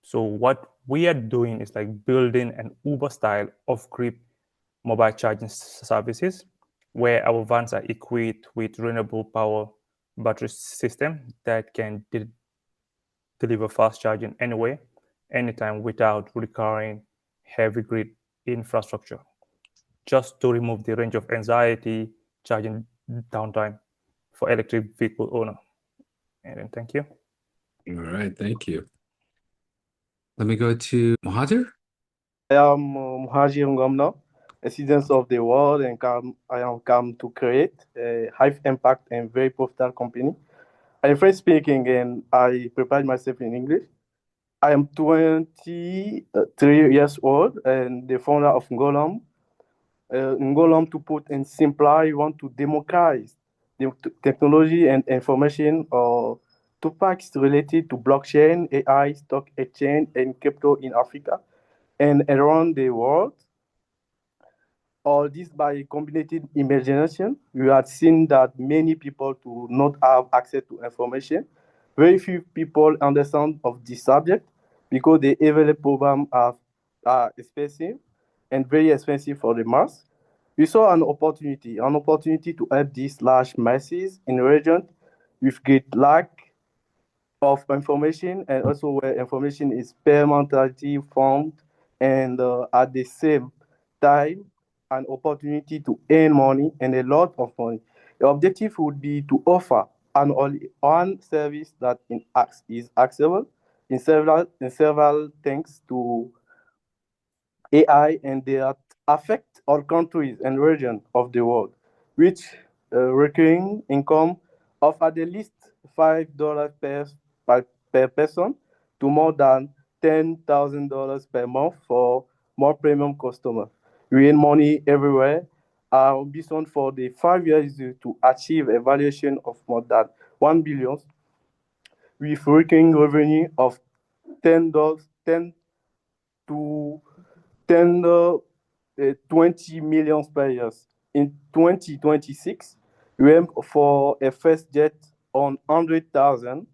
Speaker 10: So what we are doing is like building an Uber style off-grid mobile charging services where our vans are equipped with renewable power battery system that can deliver fast charging anywhere, anytime without requiring heavy grid infrastructure. just to remove the range of anxiety, charging downtime for electric vehicle owner. And then thank you.
Speaker 1: All right, thank you. Let me go to Mohadir.
Speaker 11: I am Muhajir Ngomno, a citizen of the world, and I am come to create a high impact and very profitable company. I am French speaking and I prepared myself in English. I am 23 years old and the founder of Ngolam. Ngolam, to put in simple, we want to democratize the technology and information or topics related to blockchain, AI, stock exchange, and crypto in Africa and around the world. All this by combined imagination. We have seen that many people do not have access to information. Very few people understand of this subject because the available programs are expensive and very expensive for the mass. We saw an opportunity to help these large masses in region with great lack of information and also where information is permanently found and at the same time an opportunity to earn money and a lot of money. The objective would be to offer an only one service that is accessible in several things to AI and they affect all countries and regions of the world, which recurring income of at least $5 per person to more than $10,000 per month for more premium customers. We earn money everywhere. Our ambition for the 5 years is to achieve a valuation of more than 1 billion with recurring revenue of $10, 10 to 10 20 million per year. In 2026, we aim for a first jet on 100,000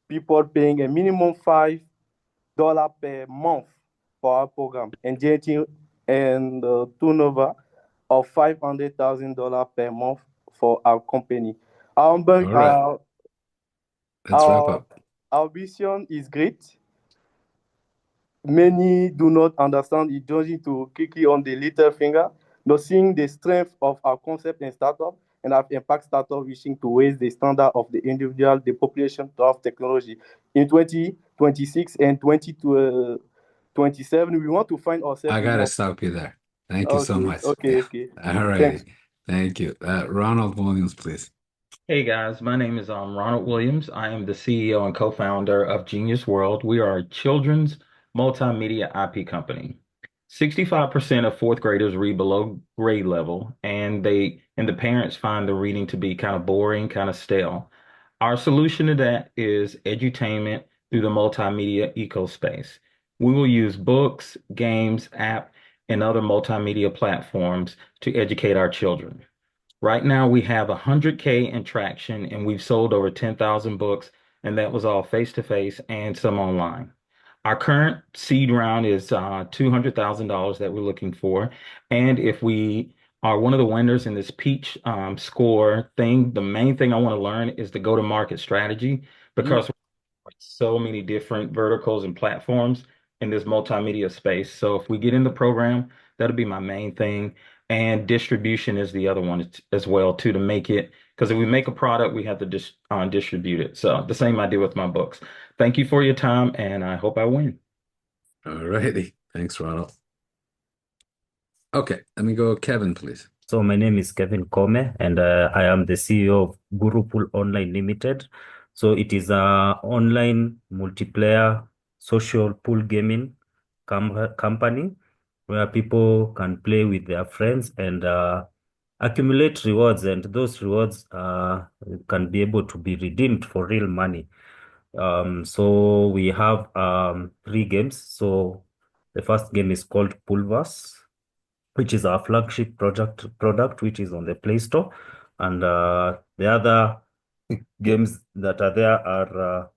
Speaker 11: people paying a minimum $5 per month for our program and generating and turnover of $500,000 per month for our company. Our,
Speaker 1: All right. Let's wrap up.
Speaker 11: Our vision is great. Many do not understand it, just need to quickly on the little finger, not seeing the strength of our concept and startup and our impact startup wishing to raise the standard of the individual, the population to have technology. In 2026 and 2027, we want to find ourselves.
Speaker 1: I gotta stop you there. Thank you so much.
Speaker 11: Okay.
Speaker 1: All right. Thank you. Ronald Williams, please.
Speaker 12: Hey guys, my name is Ronald Williams. I am the CEO and co-founder of Genius World. We are a children's multimedia IP company. 65% of fourth graders read below grade level, and the parents find the reading to be kind of boring, kind of stale. Our solution to that is edutainment through the multimedia ecospace. We will use books, games, app, and other multimedia platforms to educate our children. Right now, we have 100K in traction, and we've sold over 10,000 books, and that was all face-to-face and some online. Our current seed round is $200,000 that we're looking for. And if we are one of the winners in this Peach score thing, the main thing I want to learn is the go-to-market strategy because so many different verticals and platforms in this multimedia space. So if we get in the program, that'll be my main thing. And distribution is the other one as well, too, to make it. Because if we make a product, we have to distribute it. So the same idea with my books. Thank you for your time, and I hope I win.
Speaker 1: All righty. Thanks, Ronald. Okay, let me go Kevin, please.
Speaker 13: So my name is Kevin Kome, and I am the CEO of Gurupool Online Limited. So it is an online multiplayer social pool gaming company where people can play with their friends and accumulate rewards, and those rewards can be able to be redeemed for real money. So we have 3 games. So the first game is called Pulvers, which is our flagship product, which is on the Play Store. And the other games that are there are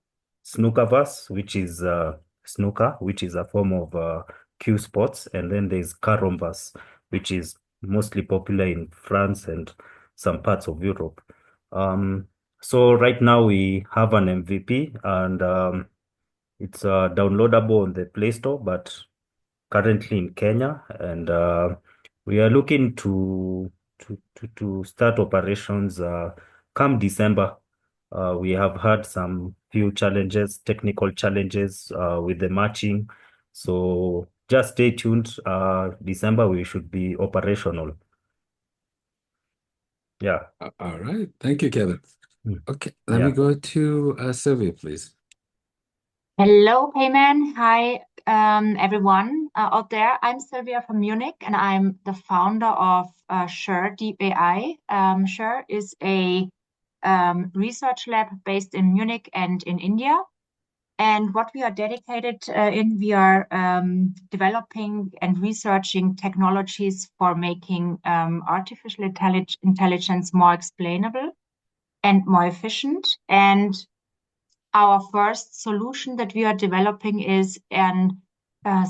Speaker 13: Snookerverse, which is snooker, which is a form of cue sports. And then there's Caromverse, which is mostly popular in France and some parts of Europe. So right now we have an MVP, and it's downloadable on the Play Store, but currently in Kenya, and We are looking to start operations come December. We have had some few challenges, technical challenges with the matching. So just stay tuned. December we should be operational. Yeah.
Speaker 1: All right. Thank you, Kevin. Okay, let
Speaker 13: Yeah.
Speaker 1: me go to Sylvia, please.
Speaker 14: Hello, Payman. Hi, everyone out there. I'm Sylvia from Munich, and I'm the founder of Sure Deep AI. Sure is a research lab based in Munich and in India. And what we are dedicated we are developing and researching technologies for making artificial intelligence more explainable and more efficient. And our first solution that we are developing is an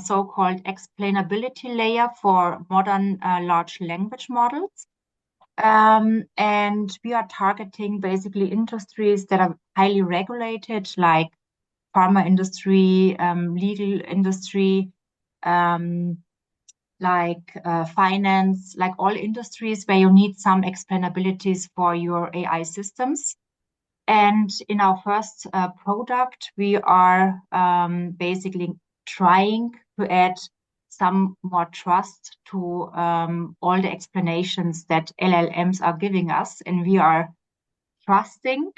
Speaker 14: so-called explainability layer for modern large language models. And we are targeting basically industries that are highly regulated, like pharma industry, legal industry, like finance, like all industries where you need some explainabilities for your AI systems. And in our first product, we are basically trying to add some more trust to all the explanations that LLMs are giving us. And we are trusting,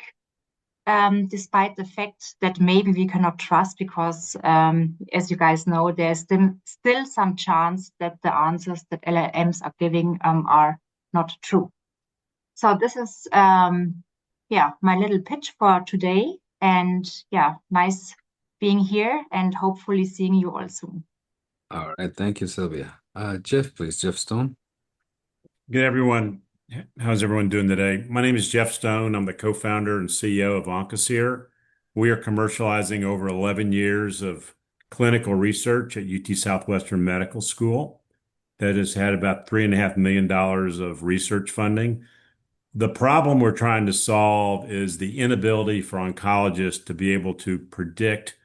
Speaker 14: despite the fact that maybe we cannot trust because, as you guys know, there's still some chance that the answers that LLMs are giving are not true. So this is my little pitch for today. And nice being here and hopefully seeing you all soon.
Speaker 1: All right. Thank you, Sylvia. Jeff, please. Jeff Stone.
Speaker 15: Good, everyone. How's everyone doing today? My name is Jeff Stone. I'm the co-founder and CEO of Oncosir. We are commercializing over 11 years of clinical research at UT Southwestern Medical School that has had about $3.5 million of research funding. The problem we're trying to solve is the inability for oncologists to be able to predict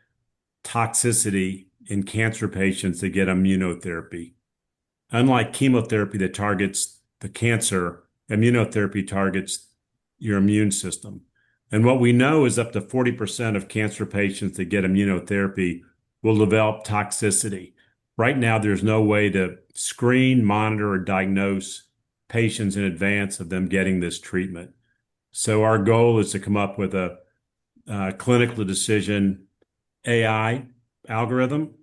Speaker 15: toxicity in cancer patients that get immunotherapy. Unlike chemotherapy that targets the cancer, immunotherapy targets your immune system. And what we know is up to 40% of cancer patients that get immunotherapy will develop toxicity. Right now, there's no way to screen, monitor, or diagnose patients in advance of them getting this treatment. So our goal is to come up with a clinical decision AI algorithm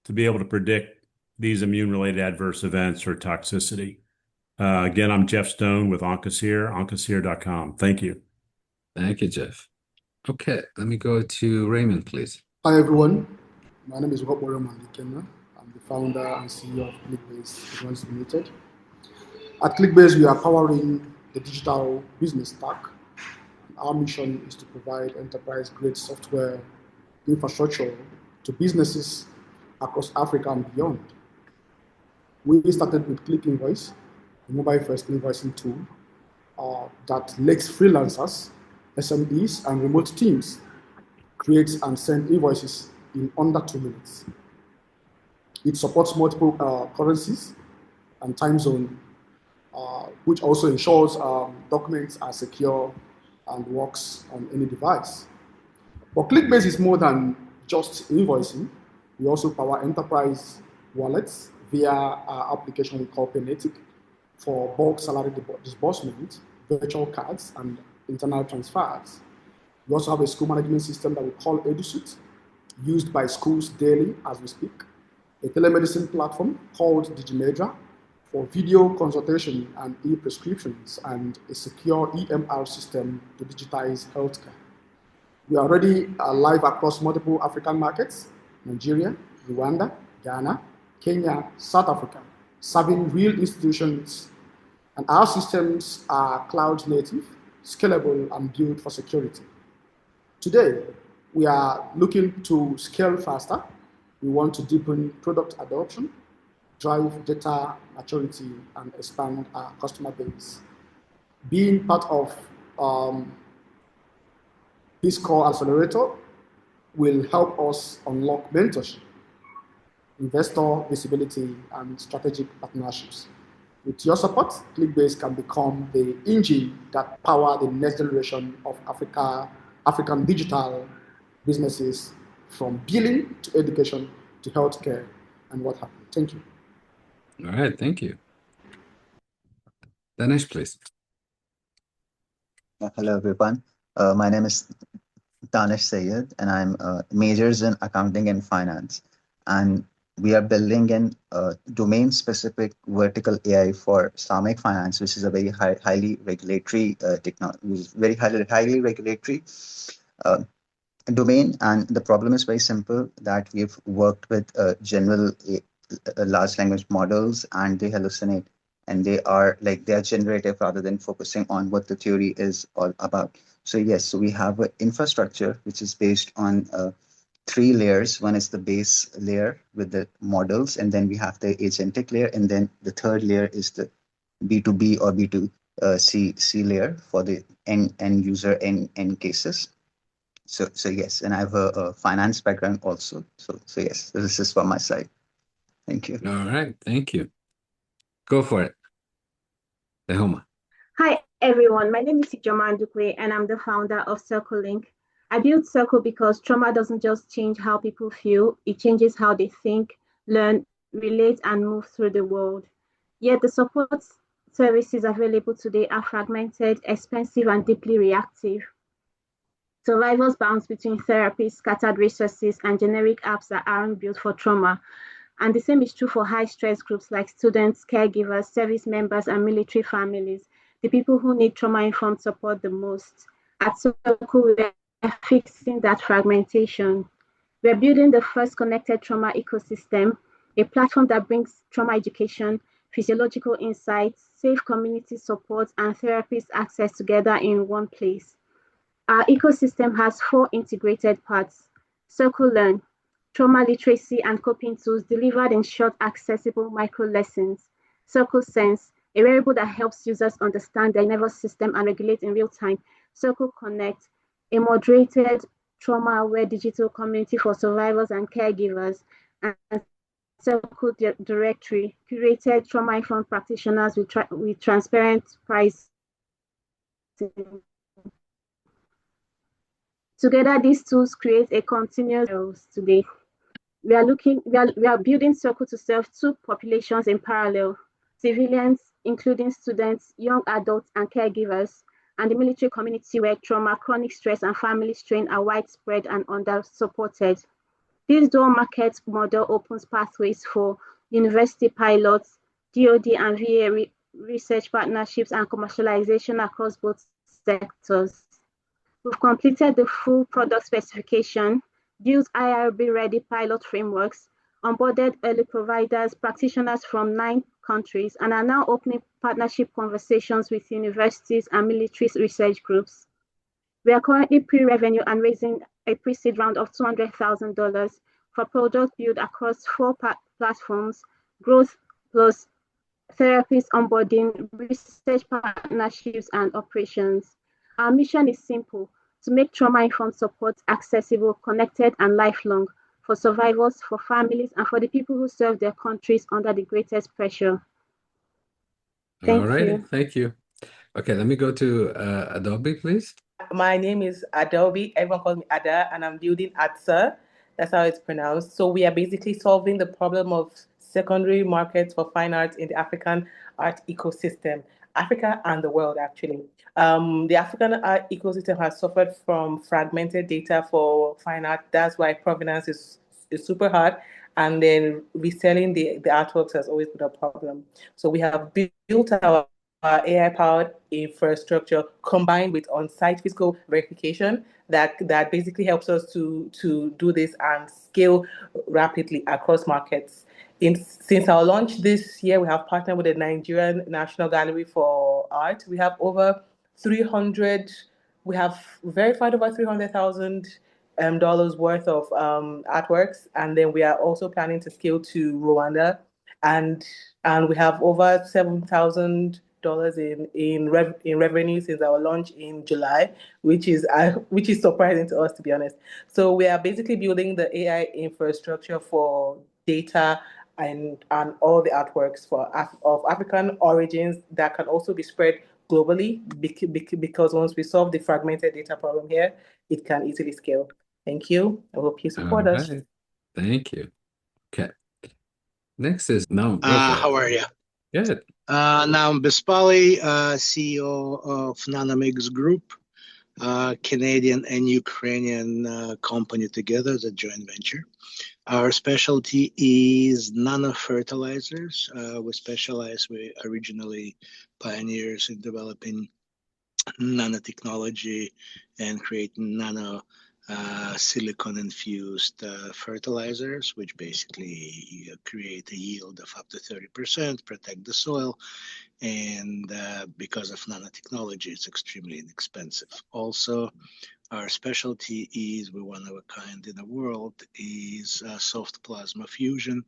Speaker 15: to be able to predict these immune-related adverse events or toxicity. Again, I'm Jeff Stone with Oncosir, oncosir.com. Thank you.
Speaker 1: Thank you, Jeff. Okay, let me go to Raymond, please.
Speaker 16: Hi, everyone. My name is Rob Mandikena. I'm the founder and CEO of ClickBase Technologies Limited. At ClickBase, we are powering the digital business stack. Our mission is to provide enterprise-grade software infrastructure to businesses across Africa and beyond. We started with Click Invoice, a mobile-first invoicing tool that lets freelancers, SMEs, and remote teams create and send invoices in under 2 minutes. It supports multiple currencies and time zone, which also ensures documents are secure and works on any device. But ClickBase is more than just invoicing. We also power enterprise wallets via our application we call Paynetic for bulk salary disbursement, virtual cards, and internal transfers. We also have a school management system that we call EduSuite, used by schools daily as we speak, a telemedicine platform called Digimedia for video consultation and e-prescriptions, and a secure EMR system to digitize healthcare. We are already live across multiple African markets: Nigeria, Rwanda, Ghana, Kenya, South Africa, serving real institutions. And our systems are cloud native, scalable, and built for security. Today, we are looking to scale faster. We want to deepen product adoption, drive data maturity, and expand our customer base. Being part of Peachscore Accelerator will help us unlock mentorship, investor visibility, and strategic partnerships. With your support, ClickBase can become the engine that power the next generation of African digital businesses, from billing to education to healthcare and what have you. Thank you.
Speaker 1: All right, thank you. Dinesh, please.
Speaker 17: Hello, everyone. My name is Danish Sayed, and I'm majors in accounting and finance. And we are building an domain-specific vertical AI for Islamic finance, which is a very highly regulatory technology, very highly regulatory domain. And the problem is very simple, that we've worked with general large language models, and they hallucinate, and they are generative rather than focusing on what the theory is all about. So yes, so we have an infrastructure which is based on 3 layers. One is the base layer with the models, and then we have the agentic layer, and then the third layer is the B2B or B2C layer for the end user end cases. So yes, and I have a finance background also. So yes, this is from my side. Thank you.
Speaker 1: All right, thank you. Go for it. Tehoma.
Speaker 18: Hi, everyone. My name is Ijoma Ndukwe, and I'm the founder of Circle Link. I built Circle because trauma doesn't just change how people feel, it changes how they think, learn, relate, and move through the world. Yet the support services available today are fragmented, expensive, and deeply reactive. Survivors bounce between therapies, scattered resources, and generic apps that aren't built for trauma. And the same is true for high-stress groups like students, caregivers, service members, and military families, the people who need trauma-informed support the most. At Circle, we are fixing that fragmentation. We're building the first connected trauma ecosystem, a platform that brings trauma education, physiological insights, safe community support, and therapist access together in one place. Our ecosystem has 4 integrated parts: Circle Learn, trauma literacy and coping tools delivered in short, accessible micro lessons; Circle Sense, a wearable that helps users understand their nervous system and regulate in real time; Circle Connect, a moderated trauma-aware digital community for survivors and caregivers; and Circle Directory, curated trauma-informed practitioners with transparent pricing. Together, these tools create a continuous today. We are building Circle to serve 2 populations in parallel: civilians, including students, young adults, and caregivers, and the military community, where trauma, chronic stress, and family strain are widespread and under-supported. This dual market model opens pathways for university pilots, DoD and VA research partnerships, and commercialization across both sectors. We've completed the full product specification, built IRB-ready pilot frameworks, onboarded early providers, practitioners from 9 countries, and are now opening partnership conversations with universities and military research groups. We are currently pre-revenue and raising a pre-seed round of $200,000 for product build across 4 platforms: growth plus therapists onboarding, research partnerships, and operations. Our mission is simple: to make trauma-informed support accessible, connected, and lifelong for survivors, for families, and for the people who serve their countries under the greatest pressure.
Speaker 1: All righty, thank you. Okay, let me go to Adobe, please.
Speaker 19: My name is Adobe. Everyone calls me Ada, and I'm building ATSA. That's how it's pronounced. So we are basically solving the problem of secondary markets for fine arts in the African art ecosystem, Africa and the world, actually. The African art ecosystem has suffered from fragmented data for fine art. That's why provenance is super hard. And then reselling the artworks has always been a problem. So we have built our AI-powered infrastructure combined with on-site physical verification that basically helps us to do this and scale rapidly across markets. Since our launch this year, we have partnered with the Nigerian National Gallery for Art. We have over 300. We have verified over $300,000 worth of artworks, and then we are also planning to scale to Rwanda, and we have over $7,000 in revenue since our launch in July, which is surprising to us, to be honest. So we are basically building the AI infrastructure for data and all the artworks of African origins that can also be spread globally because once we solve the fragmented data problem here, it can easily scale. Thank you. I hope you support us.
Speaker 1: Right. Thank you. Okay. Next is no. Go for it.
Speaker 2: How are you?
Speaker 1: Good.
Speaker 2: Now I'm Bispali, CEO of Nanomix Group, Canadian and Ukrainian company together, the joint venture. Our specialty is nanofertilizers. We originally pioneers in developing nanotechnology and creating nano silicon infused fertilizers, which basically create a yield of up to 30%, protect the soil, and because of nanotechnology, it's extremely inexpensive. Also, our specialty is, we're one of a kind in the world, is soft plasma fusion,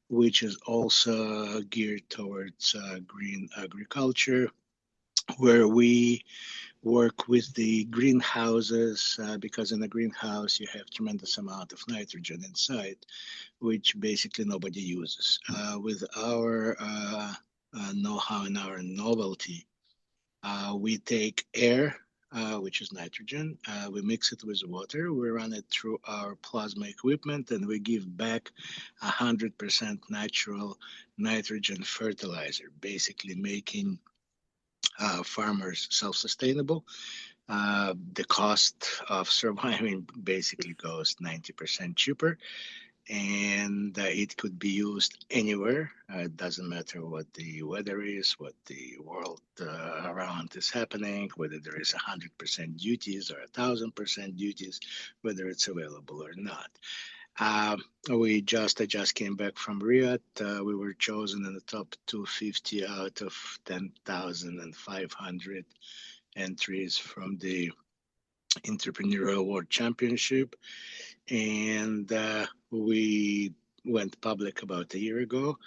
Speaker 2: which is also geared towards green agriculture, where we work with the greenhouses because in a greenhouse you have tremendous amount of nitrogen inside, which basically nobody uses. With our know-how and our novelty, we take air, which is nitrogen, we mix it with water, we run it through our plasma equipment, and we give back 100% natural nitrogen fertilizer, basically making farmers self-sustainable. The cost of surviving basically goes 90% cheaper, and it could be used anywhere. It doesn't matter what the weather is, what the world around is happening, whether there is 100% duties or 1,000% duties, whether it's available or not. I just came back from Riyadh. We were chosen in the top 250 out of 10,500 entries from the Entrepreneurial World Championship, and we went public about a year ago.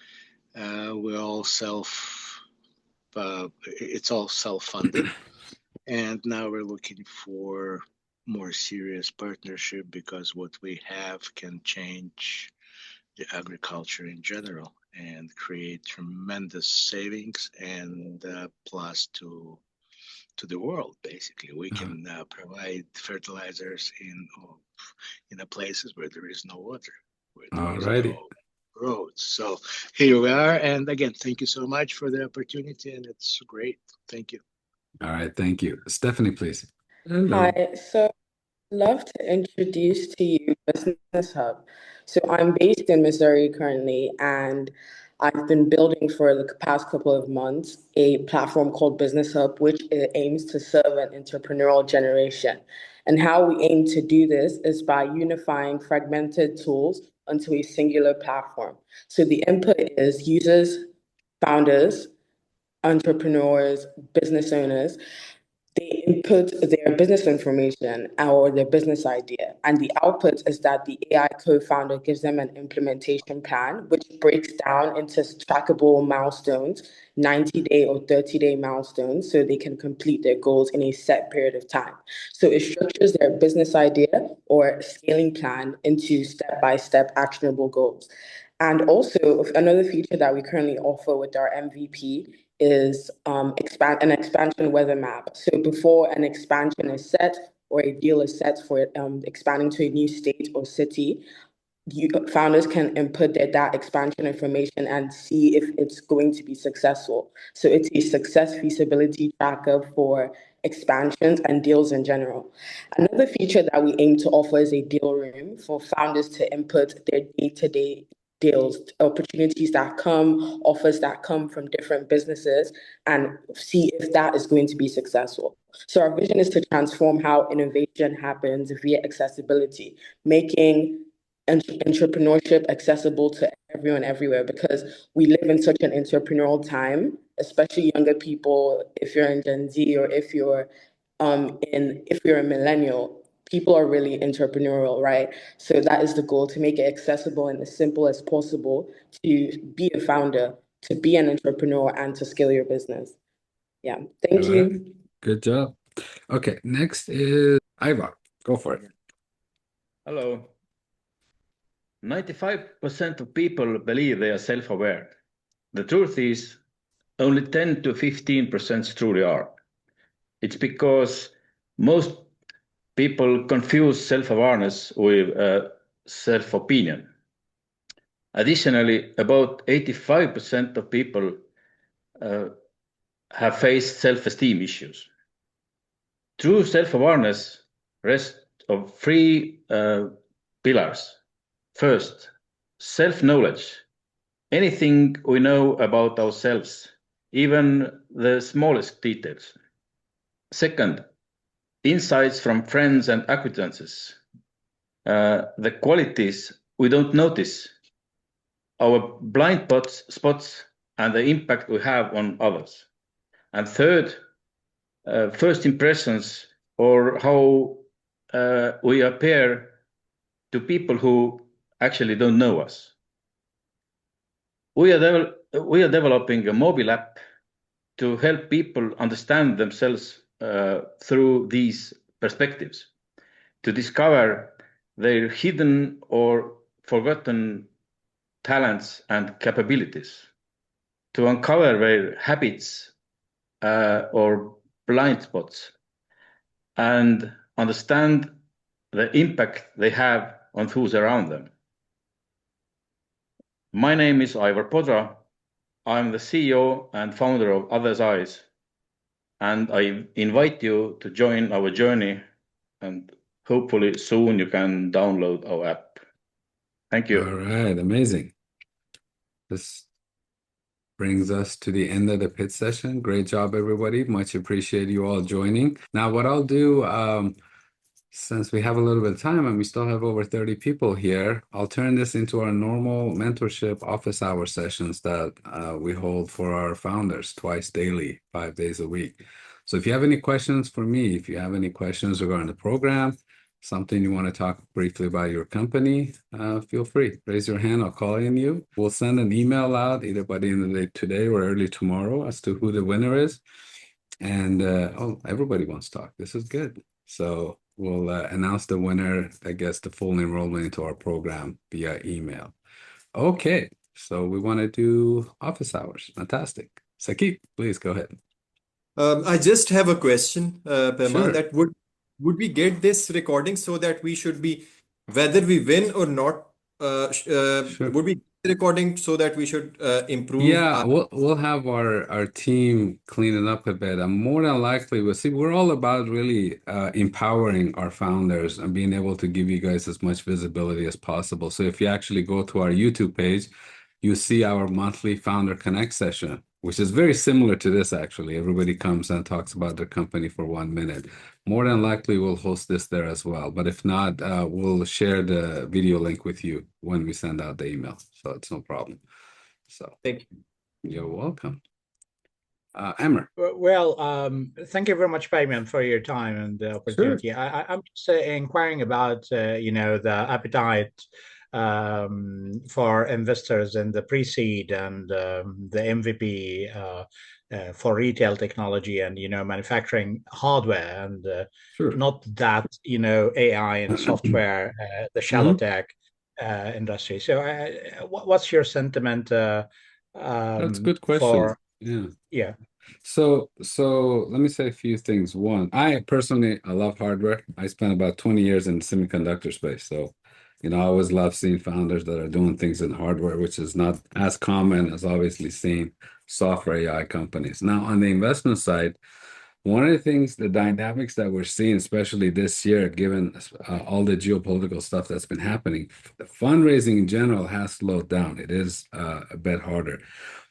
Speaker 2: We all it's all self-funded, and now we're looking for more serious partnership because what we have can change the agriculture in general and create tremendous savings and plus to the world. Basically, we can provide fertilizers in the places where there is no water, where there is no roads. So here we are, and again, thank you so much for the opportunity, and it's great. Thank you.
Speaker 1: All right, thank you. Stephanie, please. Hello.
Speaker 20: Hi, so love to introduce to you Business Hub. So I'm based in Missouri currently, and I've been building for the past couple of months a platform called Business Hub, which aims to serve an entrepreneurial generation. And how we aim to do this is by unifying fragmented tools onto a singular platform. So the input is users, founders, entrepreneurs, business owners. They input their business information or their business idea, and the output is that the AI co-founder gives them an implementation plan, which breaks down into trackable milestones, 90-day or 30-day milestones, so they can complete their goals in a set period of time. So it structures their business idea or scaling plan into step-by-step actionable goals. And also, another feature that we currently offer with our MVP is an expansion weather map. So before an expansion is set or a deal is set for expanding to a new state or city, founders can input that expansion information and see if it's going to be successful. So it's a success feasibility tracker for expansions and deals in general. Another feature that we aim to offer is a deal room for founders to input their day-to-day deals, opportunities that come, offers that come from different businesses, and see if that is going to be successful. So our vision is to transform how innovation happens via accessibility, making entrepreneurship accessible to everyone everywhere, because we live in such an entrepreneurial time, especially younger people. If you're in Gen Z or if you're a millennial, people are really entrepreneurial, right? So that is the goal, to make it accessible and as simple as possible to be a founder, to be an entrepreneur, and to scale your business. Yeah, thank you.
Speaker 1: Good job. Okay, next is Ivar. Go for it.
Speaker 21: Hello.
Speaker 12: 95% of people believe they are self-aware. The truth is only 10 to 15% truly are. It's because most people confuse self-awareness with self-opinion. Additionally, about 85% of people have faced self-esteem issues. True self-awareness rests on three pillars. First, self-knowledge. Anything we know about ourselves, even the smallest details. Second, insights from friends and acquaintances. The qualities we don't notice, our blind spots, and the impact we have on others. And third, first impressions, or how we appear to people who actually don't know us. We are developing a mobile app to help people understand themselves through these perspectives, to discover their hidden or forgotten talents and capabilities, to uncover their habits or blind spots, and understand the impact they have on those around them. My name is Ivar Podra. I'm the CEO and founder of Others Eyes, and I invite you to join our journey, and hopefully soon you can download our app. Thank you.
Speaker 1: All right, amazing. This brings us to the end of the pitch session. Great job, everybody. Much appreciate you all joining. Now, what I'll do, since we have a little bit of time and we still have over 30 people here, I'll turn this into our normal mentorship office hour sessions that we hold for our founders twice daily, 5 days a week. So if you have any questions for me, if you have any questions regarding the program, something you want to talk briefly about your company, feel free. Raise your hand, I'll call in you. We'll send an email out either by the end of the day today or early tomorrow as to who the winner is. And oh, everybody wants to talk. This is good. So we'll announce the winner that gets the full enrollment into our program via email. Okay, so we want to do office hours. Fantastic. Sakib, please go ahead.
Speaker 3: I just have a question, Pema,
Speaker 1: Sure.
Speaker 3: that would we get this recording so that we should be, whether we win or not,
Speaker 1: Sure.
Speaker 3: would we get the recording so that we should improve
Speaker 1: Yeah, we'll have our team clean it up a bit. And more than likely, we'll see, we're all about really empowering our founders and being able to give you guys as much visibility as possible. So if you actually go to our YouTube page, you see our monthly Founder Connect session, which is very similar to this actually. Everybody comes and talks about their company for 1 minute. More than likely, we'll host this there as well. But if not, we'll share the video link with you when we send out the email. So it's no problem. So
Speaker 3: Thank you.
Speaker 1: you're welcome. Amr.
Speaker 21: Well, thank you very much, Payman, for your time and the opportunity. I'm just inquiring about, the appetite for investors in the pre-seed and the MVP for retail technology and, manufacturing hardware and not that, AI and software, the shallow tech industry. So what's your sentiment
Speaker 1: That's a good question.
Speaker 21: Yeah.
Speaker 1: So let me say a few things. One, I love hardware. I spent about 20 years in the semiconductor space. So, I always love seeing founders that are doing things in hardware, which is not as common as obviously seeing software AI companies. Now, on the investment side, one of the things, the dynamics that we're seeing, especially this year, given all the geopolitical stuff that's been happening, the fundraising in general has slowed down. It is a bit harder.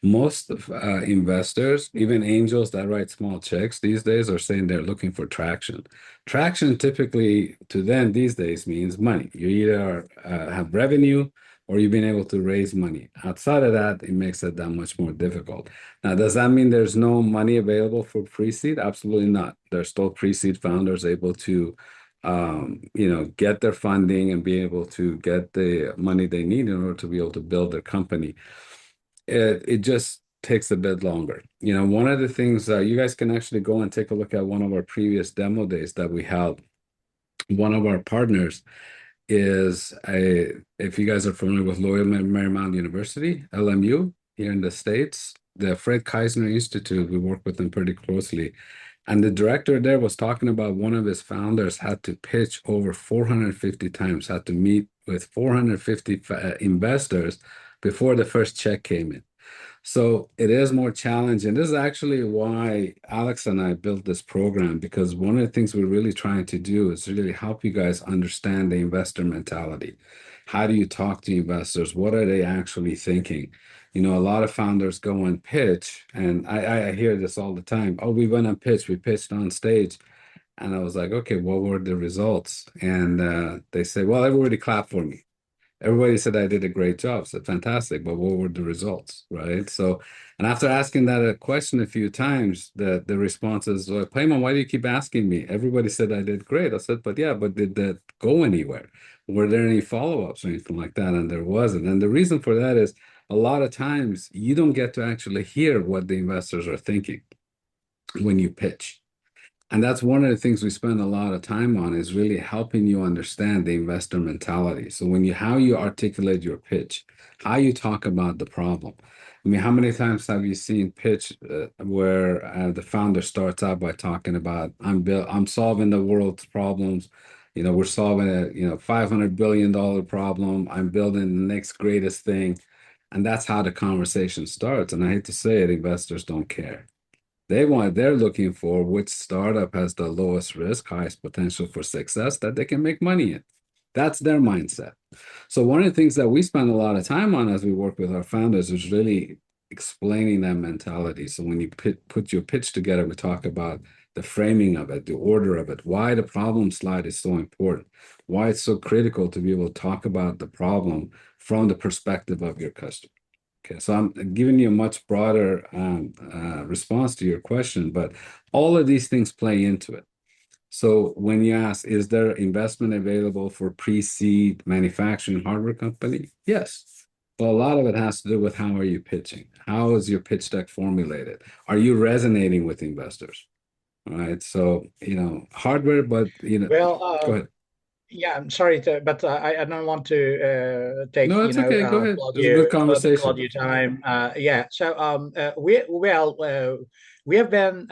Speaker 1: Most of investors, even angels that write small checks these days, are saying they're looking for traction. Traction typically to them these days means money. You either have revenue or you've been able to raise money. Outside of that, it makes it that much more difficult. Now, does that mean there's no money available for pre-seed? Absolutely not. There's still pre-seed founders able to, get their funding and be able to get the money they need in order to be able to build their company. It just takes a bit longer. One of the things you guys can actually go and take a look at one of our previous demo days that we held. One of our partners is if you guys are familiar with Loyola Marymount University, LMU, here in the States, the Fred Keisner Institute, we work with them pretty closely. And the director there was talking about one of his founders had to pitch over 450 times, had to meet with 450 investors before the first check came in. So it is more challenging. This is actually why Alex and I built this program, because one of the things we're really trying to do is really help you guys understand the investor mentality. How do you talk to investors? What are they actually thinking? You know, a lot of founders go and pitch, and I hear this all the time. Oh, we went and pitched, we pitched on stage. And I was like, okay, what were the results? And they say, well, everybody clapped for me. Everybody said I did a great job. So fantastic, but what were the results, right? So, and after asking that a question a few times, the response is, well, Payman, why do you keep asking me? Everybody said I did great. I said, but yeah, but did that go anywhere? Were there any follow-ups or anything like that? And there wasn't. And the reason for that is a lot of times you don't get to actually hear what the investors are thinking when you pitch. And that's one of the things we spend a lot of time on, is really helping you understand the investor mentality. So how you articulate your pitch, how you talk about the problem. I mean, how many times have you seen pitch where the founder starts out by talking about, I'm solving the world's problems. You know, we're solving a $500 billion problem. I'm building the next greatest thing. And that's how the conversation starts. And I hate to say it, investors don't care. They're looking for which startup has the lowest risk, highest potential for success that they can make money in. That's their mindset. So one of the things that we spend a lot of time on as we work with our founders is really explaining that mentality. So when you put your pitch together, we talk about the framing of it, the order of it, why the problem slide is so important, why it's so critical to be able to talk about the problem from the perspective of your customer. Okay, so I'm giving you a much broader response to your question, but all of these things play into it. So when you ask, is there investment available for pre-seed manufacturing hardware company? Yes. But a lot of it has to do with how are you pitching? How is your pitch deck formulated? Are you resonating with investors? All right. So, hardware, but,
Speaker 21: Well,
Speaker 1: go ahead.
Speaker 21: yeah, I'm sorry but I don't want to take
Speaker 1: No, it's okay. Go ahead. It's a good conversation.
Speaker 21: Claudio time. Yeah. So we have been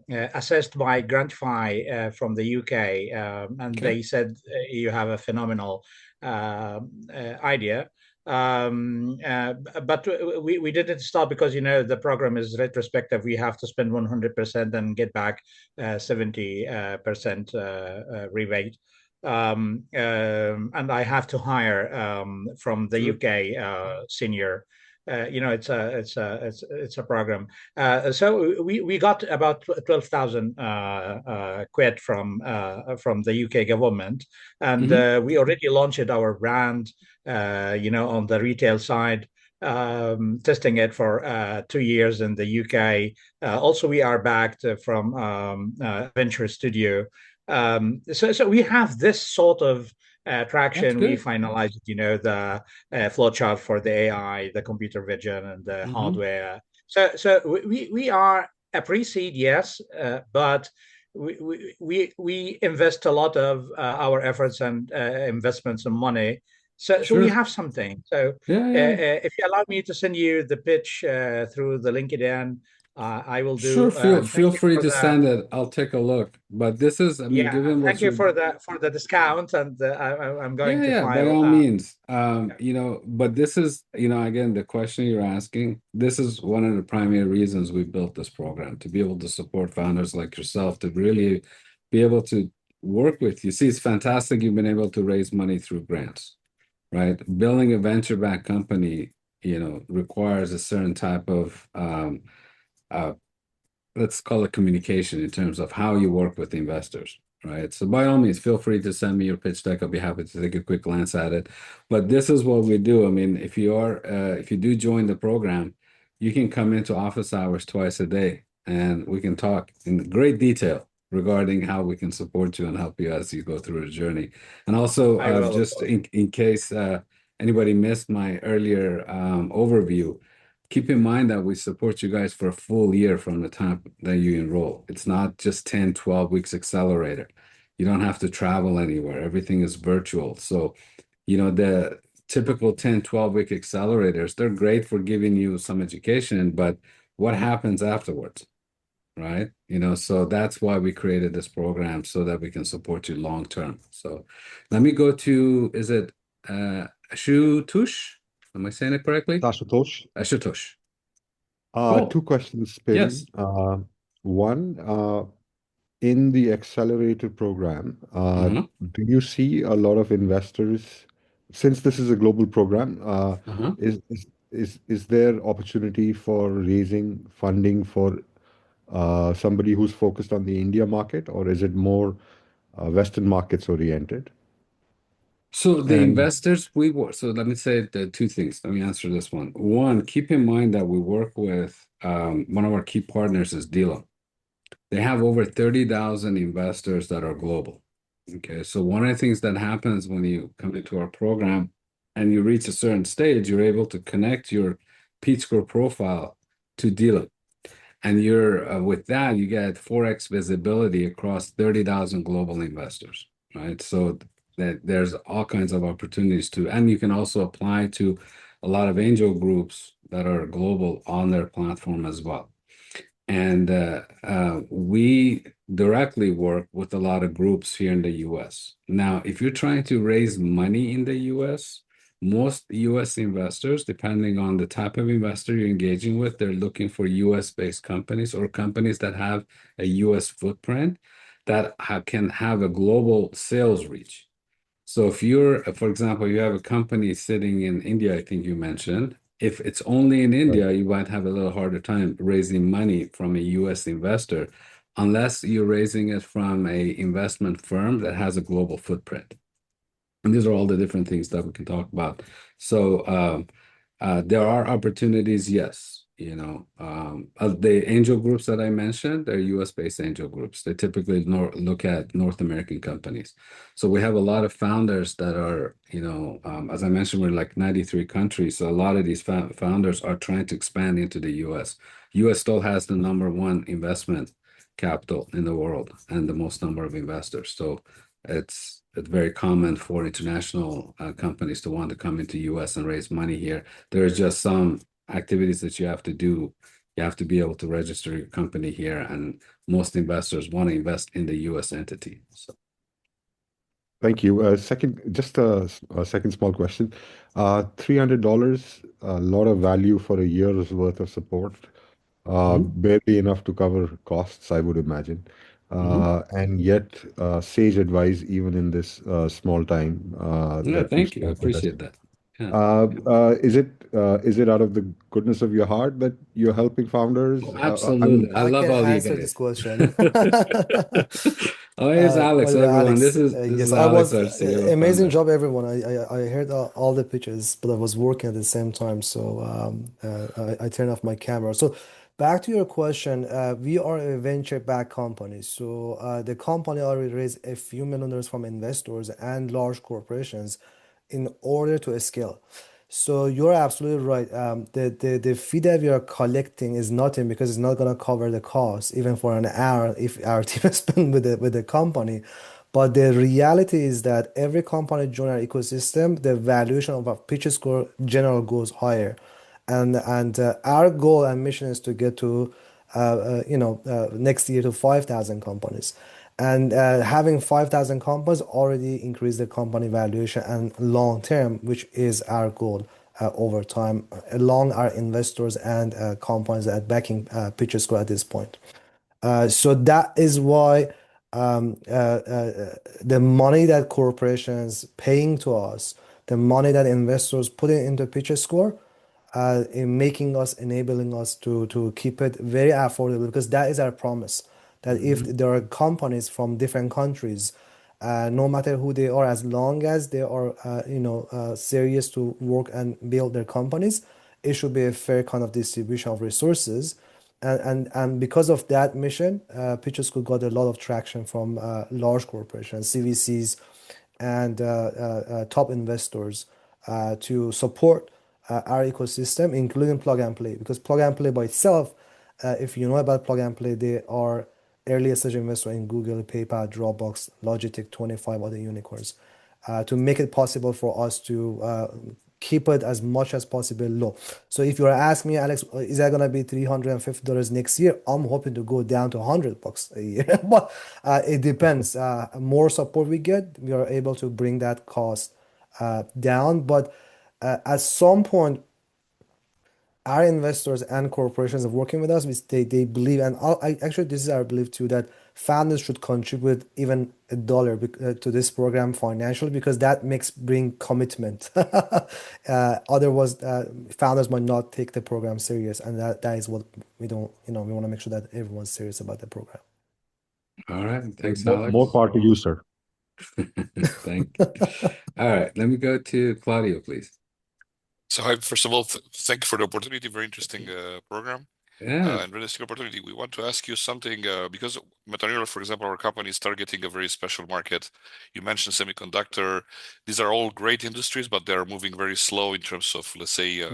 Speaker 21: assessed by Grantify from the UK, and they said you have a phenomenal idea. But we didn't stop because the program is retrospective. We have to spend 100% and get back 70% rebate. And I have to hire from the UK senior. It's a program. So we got about 12,000 quid from the UK government, and we already launched our brand. On the retail side. Testing it for 2 years in the UK. Also, we are backed from Venture Studio. So we have this sort of traction. We finalized, the flowchart for the AI, the computer vision, and the hardware. So we are a pre-seed, yes, but we invest a lot of our efforts and investments and money. So we have something. So if you allow me to send you the pitch through the LinkedIn, I will do.
Speaker 1: Sure, feel free to send it. I'll take a look. But this is, given what
Speaker 21: thank you for the discount, and I'm going to file.
Speaker 1: By all means. But this is, again, the question you're asking. This is one of the primary reasons we built this program, to be able to support founders like yourself, to really be able to work with you. See, it's fantastic you've been able to raise money through grants, right? Building a venture-backed company, requires a certain type of let's call it communication in terms of how you work with investors, right? So by all means, feel free to send me your pitch deck. I'll be happy to take a quick glance at it. But this is what we do. I mean, if you do join the program, you can come into office hours twice a day, and we can talk in great detail regarding how we can support you and help you as you go through the journey. And also, just in case anybody missed my earlier overview, keep in mind that we support you guys for a full year from the time that you enroll. It's not just 10, 12 weeks accelerator. You don't have to travel anywhere. Everything is virtual. So, the typical 10, 12-week accelerators, they're great for giving you some education, but what happens afterwards, right? So that's why we created this program so that we can support you long term. So let me go to, is it Ashutosh? Am I saying it correctly?
Speaker 4: Ashutosh.
Speaker 1: Ashutosh. Cool.
Speaker 4: Two questions, Pim.
Speaker 1: Yes.
Speaker 4: One, in the accelerator program,
Speaker 1: Uh-huh.
Speaker 4: do you see a lot of investors, since this is a global program,
Speaker 1: Uh-huh.
Speaker 4: is there opportunity for raising funding for somebody who's focused on the India market, or is it more Western markets oriented?
Speaker 1: So the
Speaker 4: And
Speaker 1: investors we work, so let me say the two things. Let me answer this one. One, keep in mind that we work with one of our key partners is Dila. They have over 30,000 investors that are global. Okay, so one of the things that happens when you come into our program and you reach a certain stage, you're able to connect your Peachscore profile to Dila. And you're with that, you get 4x visibility across 30,000 global investors, right? So that there's all kinds of opportunities to, and you can also apply to a lot of angel groups that are global on their platform as well. And we directly work with a lot of groups here in the US. Now, if you're trying to raise money in the US, most US investors, depending on the type of investor you're engaging with, they're looking for US-based companies or companies that have a US footprint that can have a global sales reach. So if you're, for example, you have a company sitting in India, I think you mentioned, if it's only in India, you might have a little harder time raising money from a US investor unless you're raising it from a investment firm that has a global footprint. And these are all the different things that we can talk about. So there are opportunities, yes. The angel groups that I mentioned, they're US-based angel groups. They typically look at North American companies. So we have a lot of founders that are, as I mentioned, we're like 93 countries. So a lot of these founders are trying to expand into the US. US still has the number one investment capital in the world and the most number of investors. So it's very common for international companies to want to come into US and raise money here. There's just some activities that you have to do. You have to be able to register your company here, and most investors want to invest in the US entity. So
Speaker 4: thank you. Just a second small question. $300, a lot of value for a year's worth of support. Barely enough to cover costs, I would imagine. And yet, sage advice even in this small time
Speaker 1: yeah,
Speaker 4: that we
Speaker 1: thank you. I
Speaker 4: spent with us.
Speaker 1: appreciate that. Yeah.
Speaker 4: Is it out of the goodness of your heart that you're helping founders?
Speaker 1: Oh,
Speaker 4: I mean,
Speaker 1: absolutely. I
Speaker 5: I
Speaker 1: love
Speaker 5: can
Speaker 1: all you
Speaker 5: answer this
Speaker 1: guys.
Speaker 5: question.
Speaker 1: Oh, here's
Speaker 5: By
Speaker 1: Alex,
Speaker 5: the way,
Speaker 1: everyone.
Speaker 5: Alex,
Speaker 1: This is
Speaker 5: yes, I
Speaker 1: Alex,
Speaker 5: was
Speaker 1: our CEO
Speaker 5: amazing
Speaker 1: founder.
Speaker 5: job, everyone. I heard all the pitches, but I was working at the same time, so I turned off my camera. So back to your question, we are a venture-backed company. So the company already raised a few million dollars from investors and large corporations in order to scale. So you're absolutely right. The fee that we are collecting is nothing because it's not gonna cover the cost, even for an hour if our team spend with the company. But the reality is that every company join our ecosystem, the valuation of our pitch score general goes higher, and our goal and mission is to get to next year to 5,000 companies. And having 5,000 companies already increase the company valuation and long term, which is our goal over time, along our investors and companies that backing Pitcher Score at this point. So that is why the money that corporations paying to us, the money that investors putting into Pitcher Score, in making us, enabling us to keep it very affordable because that is our promise. That if there are companies from different countries, no matter who they are, as long as they are, serious to work and build their companies, it should be a fair kind of distribution of resources. And because of that mission, Pitcher School got a lot of traction from large corporations, CVCs, and top investors to support our ecosystem, including Plug and Play. Because Plug and Play by itself, if you know about Plug and Play, they are early stage investor in Google, PayPal, Dropbox, Logitech, 25 other unicorns, to make it possible for us to keep it as much as possible low. So if you are asking me, Alex, is that gonna be $350 next year? I'm hoping to go down to $100 a year, but it depends. More support we get, we are able to bring that cost down. But at some point, our investors and corporations are working with us. They believe, and actually this is our belief too, that founders should contribute even $1 to this program financially, because that makes bring commitment. Otherwise, founders might not take the program serious, and that is what we don't. We want to make sure that everyone's serious about the program.
Speaker 1: All right, thanks,
Speaker 4: More,
Speaker 1: Alex.
Speaker 4: more power to you, sir.
Speaker 1: Thank you. All right, let me go to Claudio, please.
Speaker 6: So, hi, first of all, thank you for the opportunity. Very interesting program.
Speaker 1: Yeah.
Speaker 6: And realistic opportunity. We want to ask you something because Metaneural, for example, our company is targeting a very special market. You mentioned semiconductor. These are all great industries, but they're moving very slow in terms of, let's say,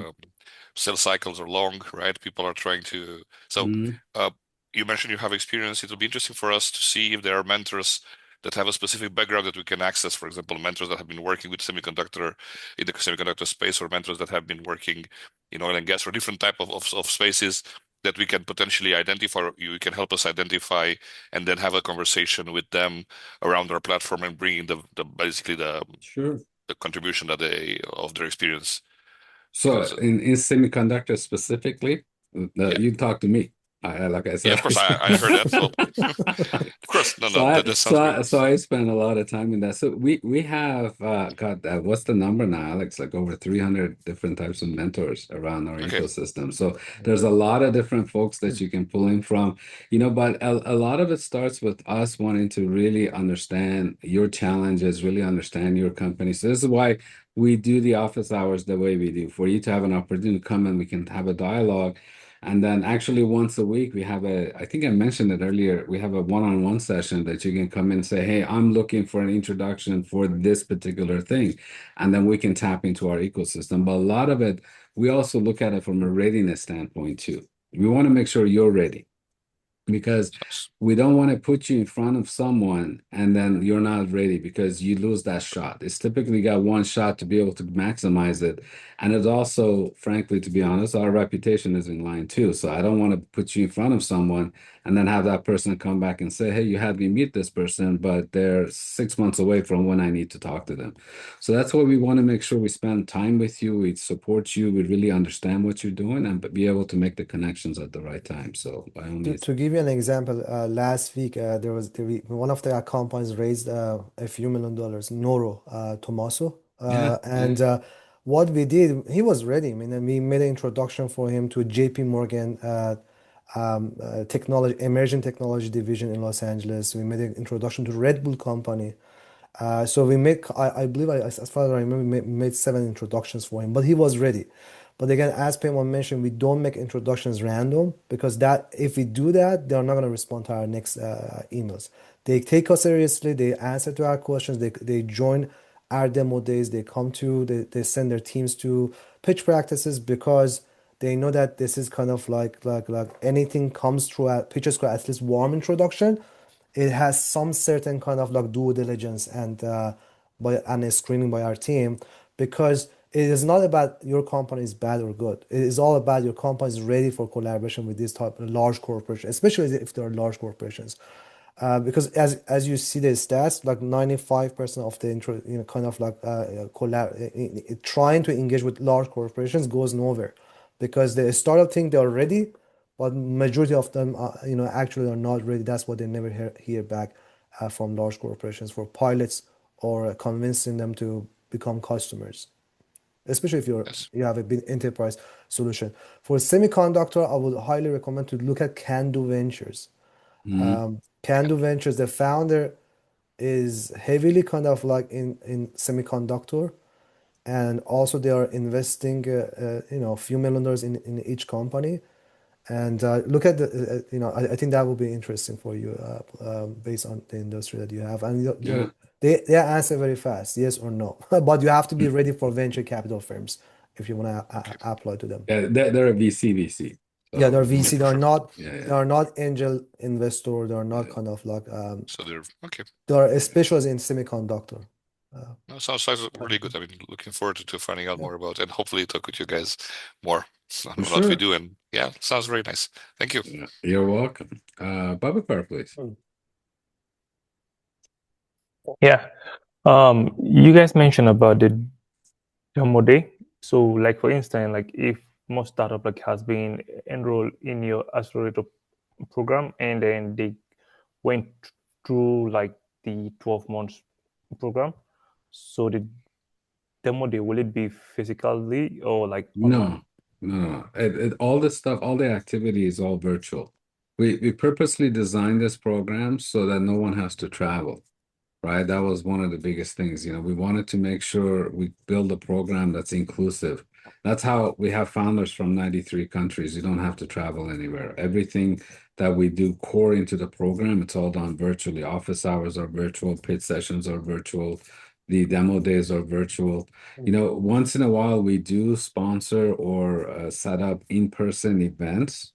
Speaker 6: sales cycles are long, right? People are trying to. So, you mentioned you have experience. It will be interesting for us to see if there are mentors that have a specific background that we can access. For example, mentors that have been working with semiconductor in the semiconductor space, or mentors that have been working in oil and gas, or different type of spaces that we can potentially identify. You can help us identify, and then have a conversation with them around our platform and bringing the basically the contribution that of their experience.
Speaker 1: So in semiconductor specifically, you talk to me. Like I said,
Speaker 6: yeah, of course, I heard that. Well, of course, no, that sounds great.
Speaker 1: So I spend a lot of time in that. So we have got what's the number now, Alex? Like over 300 different types of mentors around our ecosystem. So there's a lot of different folks that you can pull in from, but a lot of it starts with us wanting to really understand your challenges, really understand your company. So this is why we do the office hours the way we do, for you to have an opportunity to come and we can have a dialogue. And then actually once a week, we have I think I mentioned it earlier, we have a one-on-one session that you can come in and say, hey, I'm looking for an introduction for this particular thing. And then we can tap into our ecosystem. But a lot of it, we also look at it from a readiness standpoint too. We want to make sure you're ready, because we don't want to put you in front of someone and then you're not ready, because you lose that shot. It's typically got one shot to be able to maximize it. And it's also, frankly, to be honest, our reputation is in line too. So I don't want to put you in front of someone and then have that person come back and say, hey, you had me meet this person, but they're 6 months away from when I need to talk to them. So that's why we want to make sure we spend time with you, we support you, we really understand what you're doing, and be able to make the connections at the right time. So by all means.
Speaker 5: To give you an example, last week one of their companies raised a few $1 million, Noro, Tomaso, and what we did, he was ready. I mean, and we made an introduction for him to JP Morgan emerging technology division in Los Angeles. We made an introduction to Red Bull company. So we made, I believe, as far as I remember, we made 7 introductions for him, but he was ready. But again, as Payman mentioned, we don't make introductions random, because if we do that, they're not going to respond to our next emails. They take us seriously. They answer to our questions. They join our demo days. They they send their teams to pitch practices, because they know that this is kind of like anything comes through a Peachscore, at least warm introduction. It has some certain kind of like due diligence and a screening by our team, because it is not about your company is bad or good. It is all about your company is ready for collaboration with these type of large corporations, especially if they are large corporations. Because as you see the stats, like 95% of the kind of like trying to engage with large corporations goes nowhere, because the startup think they're ready, but majority of them actually are not ready. That's why they never hear back from large corporations for pilots or convincing them to become customers, especially if you have a big enterprise solution. For semiconductor, I would highly recommend to look at Can-Do Ventures. Can-Do Ventures, the founder is heavily kind of like in semiconductor, and also they are investing a few $1 million in each company. And look at I think that will be interesting for you based on the industry that you have. And they answer very fast, yes or no. But you have to be ready for venture capital firms if you want to apply to them.
Speaker 1: Yeah, they're a VC.
Speaker 5: Yeah, they're VC. They're not.
Speaker 1: Yeah,
Speaker 5: They
Speaker 1: yeah.
Speaker 5: are not angel investor. They're not kind of like.
Speaker 6: So they're okay.
Speaker 5: They are specialists in semiconductor.
Speaker 6: No, sounds really good. I mean, looking forward to finding out more about, and hopefully talk with you guys more on
Speaker 1: For
Speaker 6: what we
Speaker 1: sure.
Speaker 6: do. And yeah, sounds very nice. Thank you.
Speaker 1: Yeah, you're welcome. Babakar, please.
Speaker 10: Yeah. You guys mentioned about the demo day. So, like for instance, like if most startup like has been enrolled in your accelerator program and then they went through like the 12 months program, so the demo day, will it be physically or like online?
Speaker 1: No. All this stuff, all the activity is all virtual. We purposely designed this program so that no one has to travel, right? That was one of the biggest things. We wanted to make sure we build a program that's inclusive. That's how we have founders from 93 countries. You don't have to travel anywhere. Everything that we do core into the program, it's all done virtually. Office hours are virtual, pitch sessions are virtual, the demo days are virtual. Once in a while we do sponsor or set up in-person events,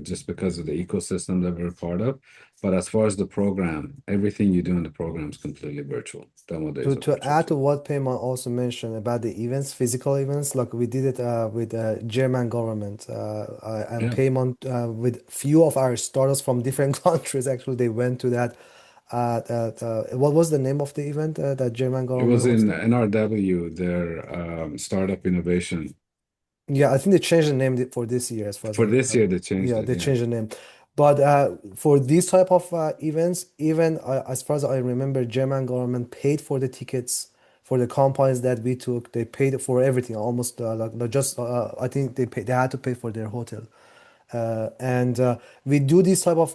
Speaker 1: just because of the ecosystem that we're part of. But as far as the program, everything you do in the program is completely virtual. Demo days
Speaker 5: To
Speaker 1: are
Speaker 5: to
Speaker 1: virtual.
Speaker 5: add to what Payman also mentioned about the events, physical events, like we did it with German government and
Speaker 1: Yeah.
Speaker 5: Payman with few of our startups from different countries. Actually, they went to that. What was the name of the event that German
Speaker 1: It
Speaker 5: government
Speaker 1: was in
Speaker 5: hosted?
Speaker 1: NRW, their startup innovation.
Speaker 5: Yeah, I think they changed the name for this year, as far as
Speaker 1: For this year, they changed
Speaker 5: yeah,
Speaker 1: it.
Speaker 5: they
Speaker 1: Yeah.
Speaker 5: changed the name. But for these type of events, even as far as I remember, German government paid for the tickets for the companies that we took. They paid for everything, almost like not just. I think they had to pay for their hotel. And we do this type of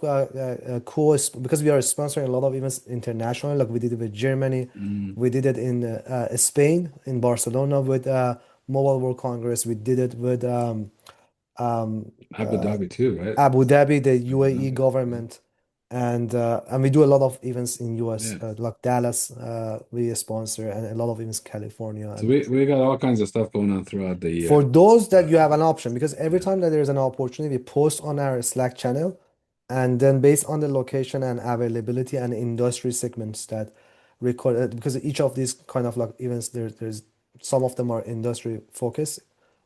Speaker 5: course because we are sponsoring a lot of events internationally. Like we did it with Germany, we did it in Spain, in Barcelona with Mobile World Congress. We did it with
Speaker 1: Abu Dhabi too, right?
Speaker 5: Abu Dhabi, the
Speaker 1: Abu
Speaker 5: UAE
Speaker 1: Dhabi.
Speaker 5: government, and we do a lot of events in US,
Speaker 1: Yeah.
Speaker 5: like Dallas, we sponsor, and a lot of events California.
Speaker 1: So
Speaker 5: And
Speaker 1: we got all kinds of stuff going on throughout the
Speaker 5: for
Speaker 1: year.
Speaker 5: those that you have an option, because every time that there's an opportunity, we post on our Slack channel, and then based on the location and availability and industry segments that record, because each of these kind of like events, there's some of them are industry focused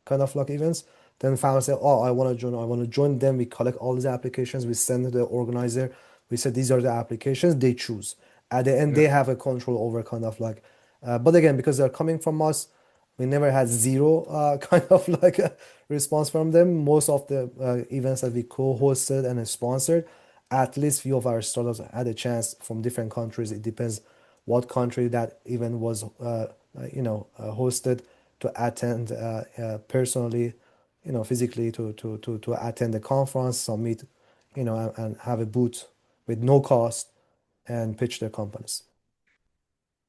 Speaker 5: kind of like events. Then founders say, "Oh, I want to join. I want to join." Then we collect all these applications. We send to the organizer. We said these are the applications. They choose. At the end, they
Speaker 1: Yeah.
Speaker 5: have a control over kind of like. But again, because they're coming from us, we never had zero kind of like a response from them. Most of the events that we co-hosted and sponsored, at least few of our startups had a chance from different countries. It depends what country that event was, hosted to attend personally, physically to attend the conference, submit, and have a booth with no cost and pitch their companies.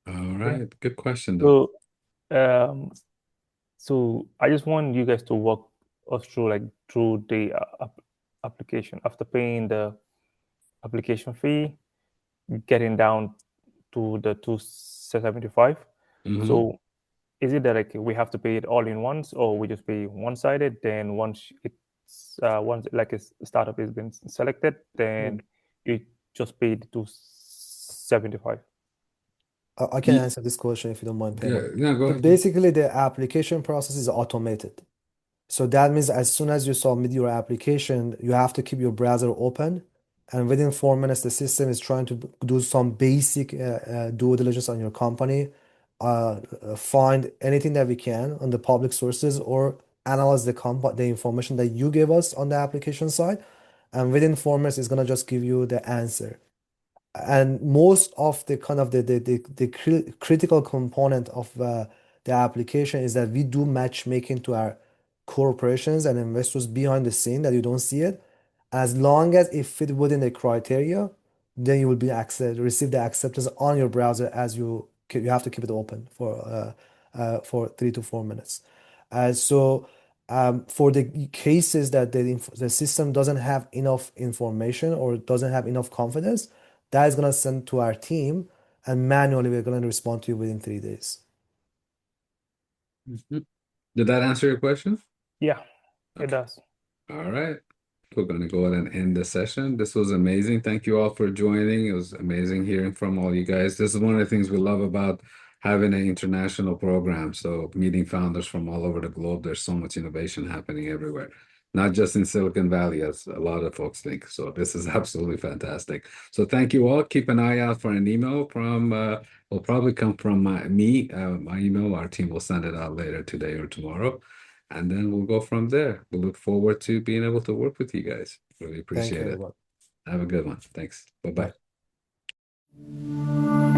Speaker 1: All right. Good question, though.
Speaker 10: So I just want you guys to walk us through the application after paying the application fee, getting down to the 275. So is it that like we have to pay it all in once, or we just pay one-sided? Then once like a startup has been selected, then you just pay the 275.
Speaker 5: I can answer this question if you don't mind,
Speaker 1: Yeah,
Speaker 5: Payman.
Speaker 1: no, go
Speaker 5: So
Speaker 1: ahead.
Speaker 5: basically, the application process is automated. So that means as soon as you submit your application, you have to keep your browser open, and within 4 minutes, the system is trying to do some basic due diligence on your company, find anything that we can on the public sources, or analyze the information that you gave us on the application side, and within 4 minutes, it's gonna just give you the answer. And most of the kind of the critical component of the application is that we do matchmaking to our corporations and investors behind the scene that you don't see it. As long as it fit within the criteria, then you will receive the acceptance on your browser as you have to keep it open for 3 to 4 minutes. For the cases that the system doesn't have enough information or doesn't have enough confidence, that is going to send to our team, and manually we're going to respond to you within 3 days.
Speaker 1: Did that answer your question?
Speaker 10: Yeah, it does.
Speaker 1: All right. We're going to go ahead and end the session. This was amazing. Thank you all for joining. It was amazing hearing from all you guys. This is one of the things we love about having an international program. So meeting founders from all over the globe, there's so much innovation happening everywhere, not just in Silicon Valley, as a lot of folks think. So this is absolutely fantastic. So thank you all. Keep an eye out for an email from, will probably come from my email. Our team will send it out later today or tomorrow. And then we'll go from there. We look forward to being able to work with you guys. Really
Speaker 5: Thank you,
Speaker 1: appreciate it.
Speaker 5: everyone.
Speaker 1: Have a good one. Thanks. Bye-bye.
Speaker 5: Bye.